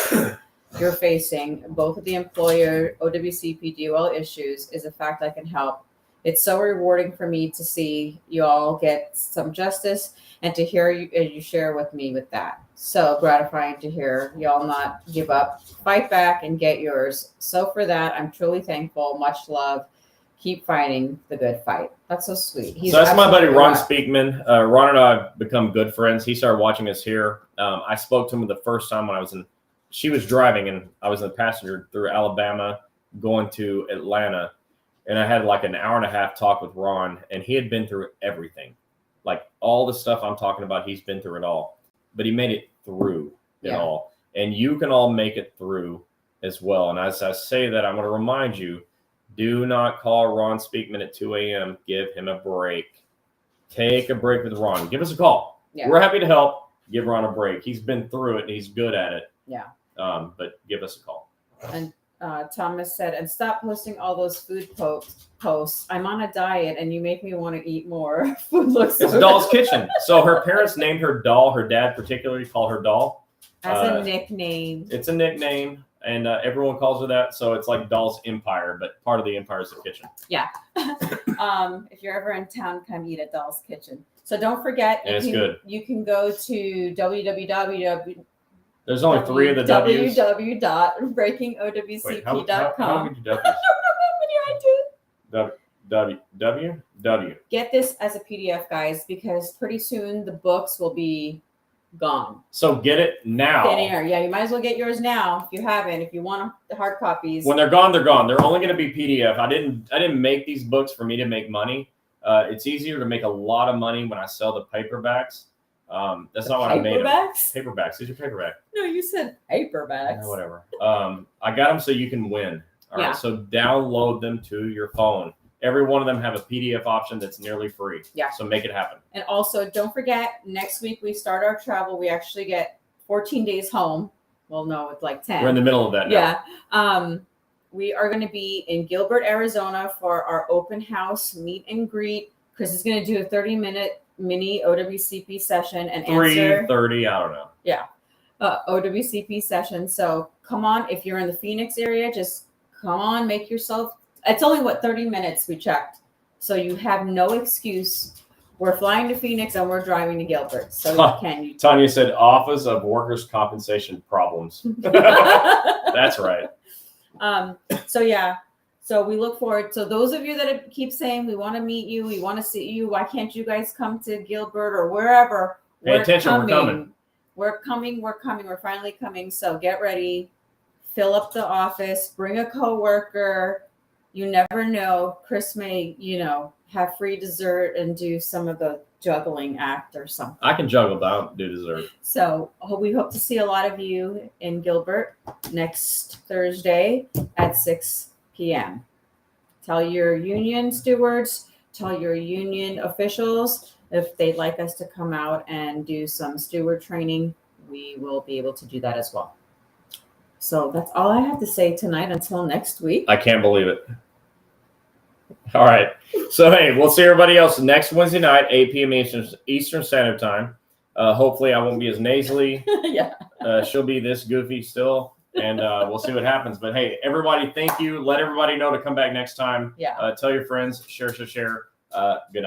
you're facing, both with the employer, OWCP, DOL issues, is a fact I can help. It's so rewarding for me to see you all get some justice and to hear you share with me with that. So gratifying to hear y'all not give up, fight back, and get yours. So for that, I'm truly thankful. Much love. Keep fighting the good fight. That's so sweet. So that's my buddy Ron Speakman. Ron and I have become good friends. He started watching us here. I spoke to him the first time when she was driving and I was in the passenger through Alabama going to Atlanta. And I had like an hour and a half talk with Ron, and he had been through everything. Like all the stuff I'm talking about, he's been through it all. But he made it through it all. And you can all make it through as well. And as I say that, I'm going to remind you, do not call Ron Speakman at 2 a.m. Give him a break. Take a break with Ron. Give us a call. Yeah. We're happy to help. Give Ron a break. He's been through it and he's good at it. Yeah. But give us a call. And Thomas said, and stop posting all those food posts. I'm on a diet and you make me want to eat more. Food looks It's Doll's Kitchen. So her parents named her Doll. Her dad particularly called her Doll. As a nickname. It's a nickname. And everyone calls her that. So it's like Doll's Empire, but part of the empire is the kitchen. Yeah. If you're ever in town, come eat at Doll's Kitchen. So don't forget, you can go to www. There's only 3 of the W's. www.breakingowcp.com. How many W's? W. Get this as a PDF, guys, because pretty soon the books will be gone. So get it now. Yeah, you might as well get yours now if you haven't. If you want the hard copies. When they're gone, they're gone. They're only going to be PDF. I didn't make these books for me to make money. It's easier to make a lot of money when I sell the paperbacks. That's not what I made. Paperbacks. These are paperback. No, you said paperbacks. Yeah, whatever. I got them so you can win. All right. So download them to your phone. Every one of them have a PDF option that's nearly free. Yeah. So make it happen. And also, don't forget, next week we start our travel. We actually get 14 days home. Well, no, it's like 10. We're in the middle of that now. Yeah. We are going to be in Gilbert, Arizona for our open house meet and greet. Chris is going to do a 30-minute mini OWCP session and answer 3:30. I don't know. Yeah. OWCP session. So come on. If you're in the Phoenix area, just come on, make yourself. It's only 30 minutes we checked. So you have no excuse. We're flying to Phoenix and we're driving to Gilbert. So Tanya said Office of Workers' Compensation Problems. That's right. So we look forward. So those of you that keep saying we want to meet you, we want to see you, why can't you guys come to Gilbert or wherever? Pay attention, we're coming. We're coming. We're finally coming. So get ready. Fill up the office. Bring a coworker. You never know. Chris may, have free dessert and do some of the juggling act or something. I can juggle, but I don't do dessert. So we hope to see a lot of you in Gilbert next Thursday at 6 p.m. Tell your union stewards, tell your union officials if they'd like us to come out and do some steward training. We will be able to do that as well. So that's all I have to say tonight until next week. I can't believe it. All right. So, hey, we'll see everybody else next Wednesday night, 8 p.m. Eastern Standard Time. Hopefully, I won't be as nasally. Yeah. She'll be this goofy still, and we'll see what happens. But hey, everybody, thank you. Let everybody know to come back next time. Yeah. Tell your friends. Share. Good night.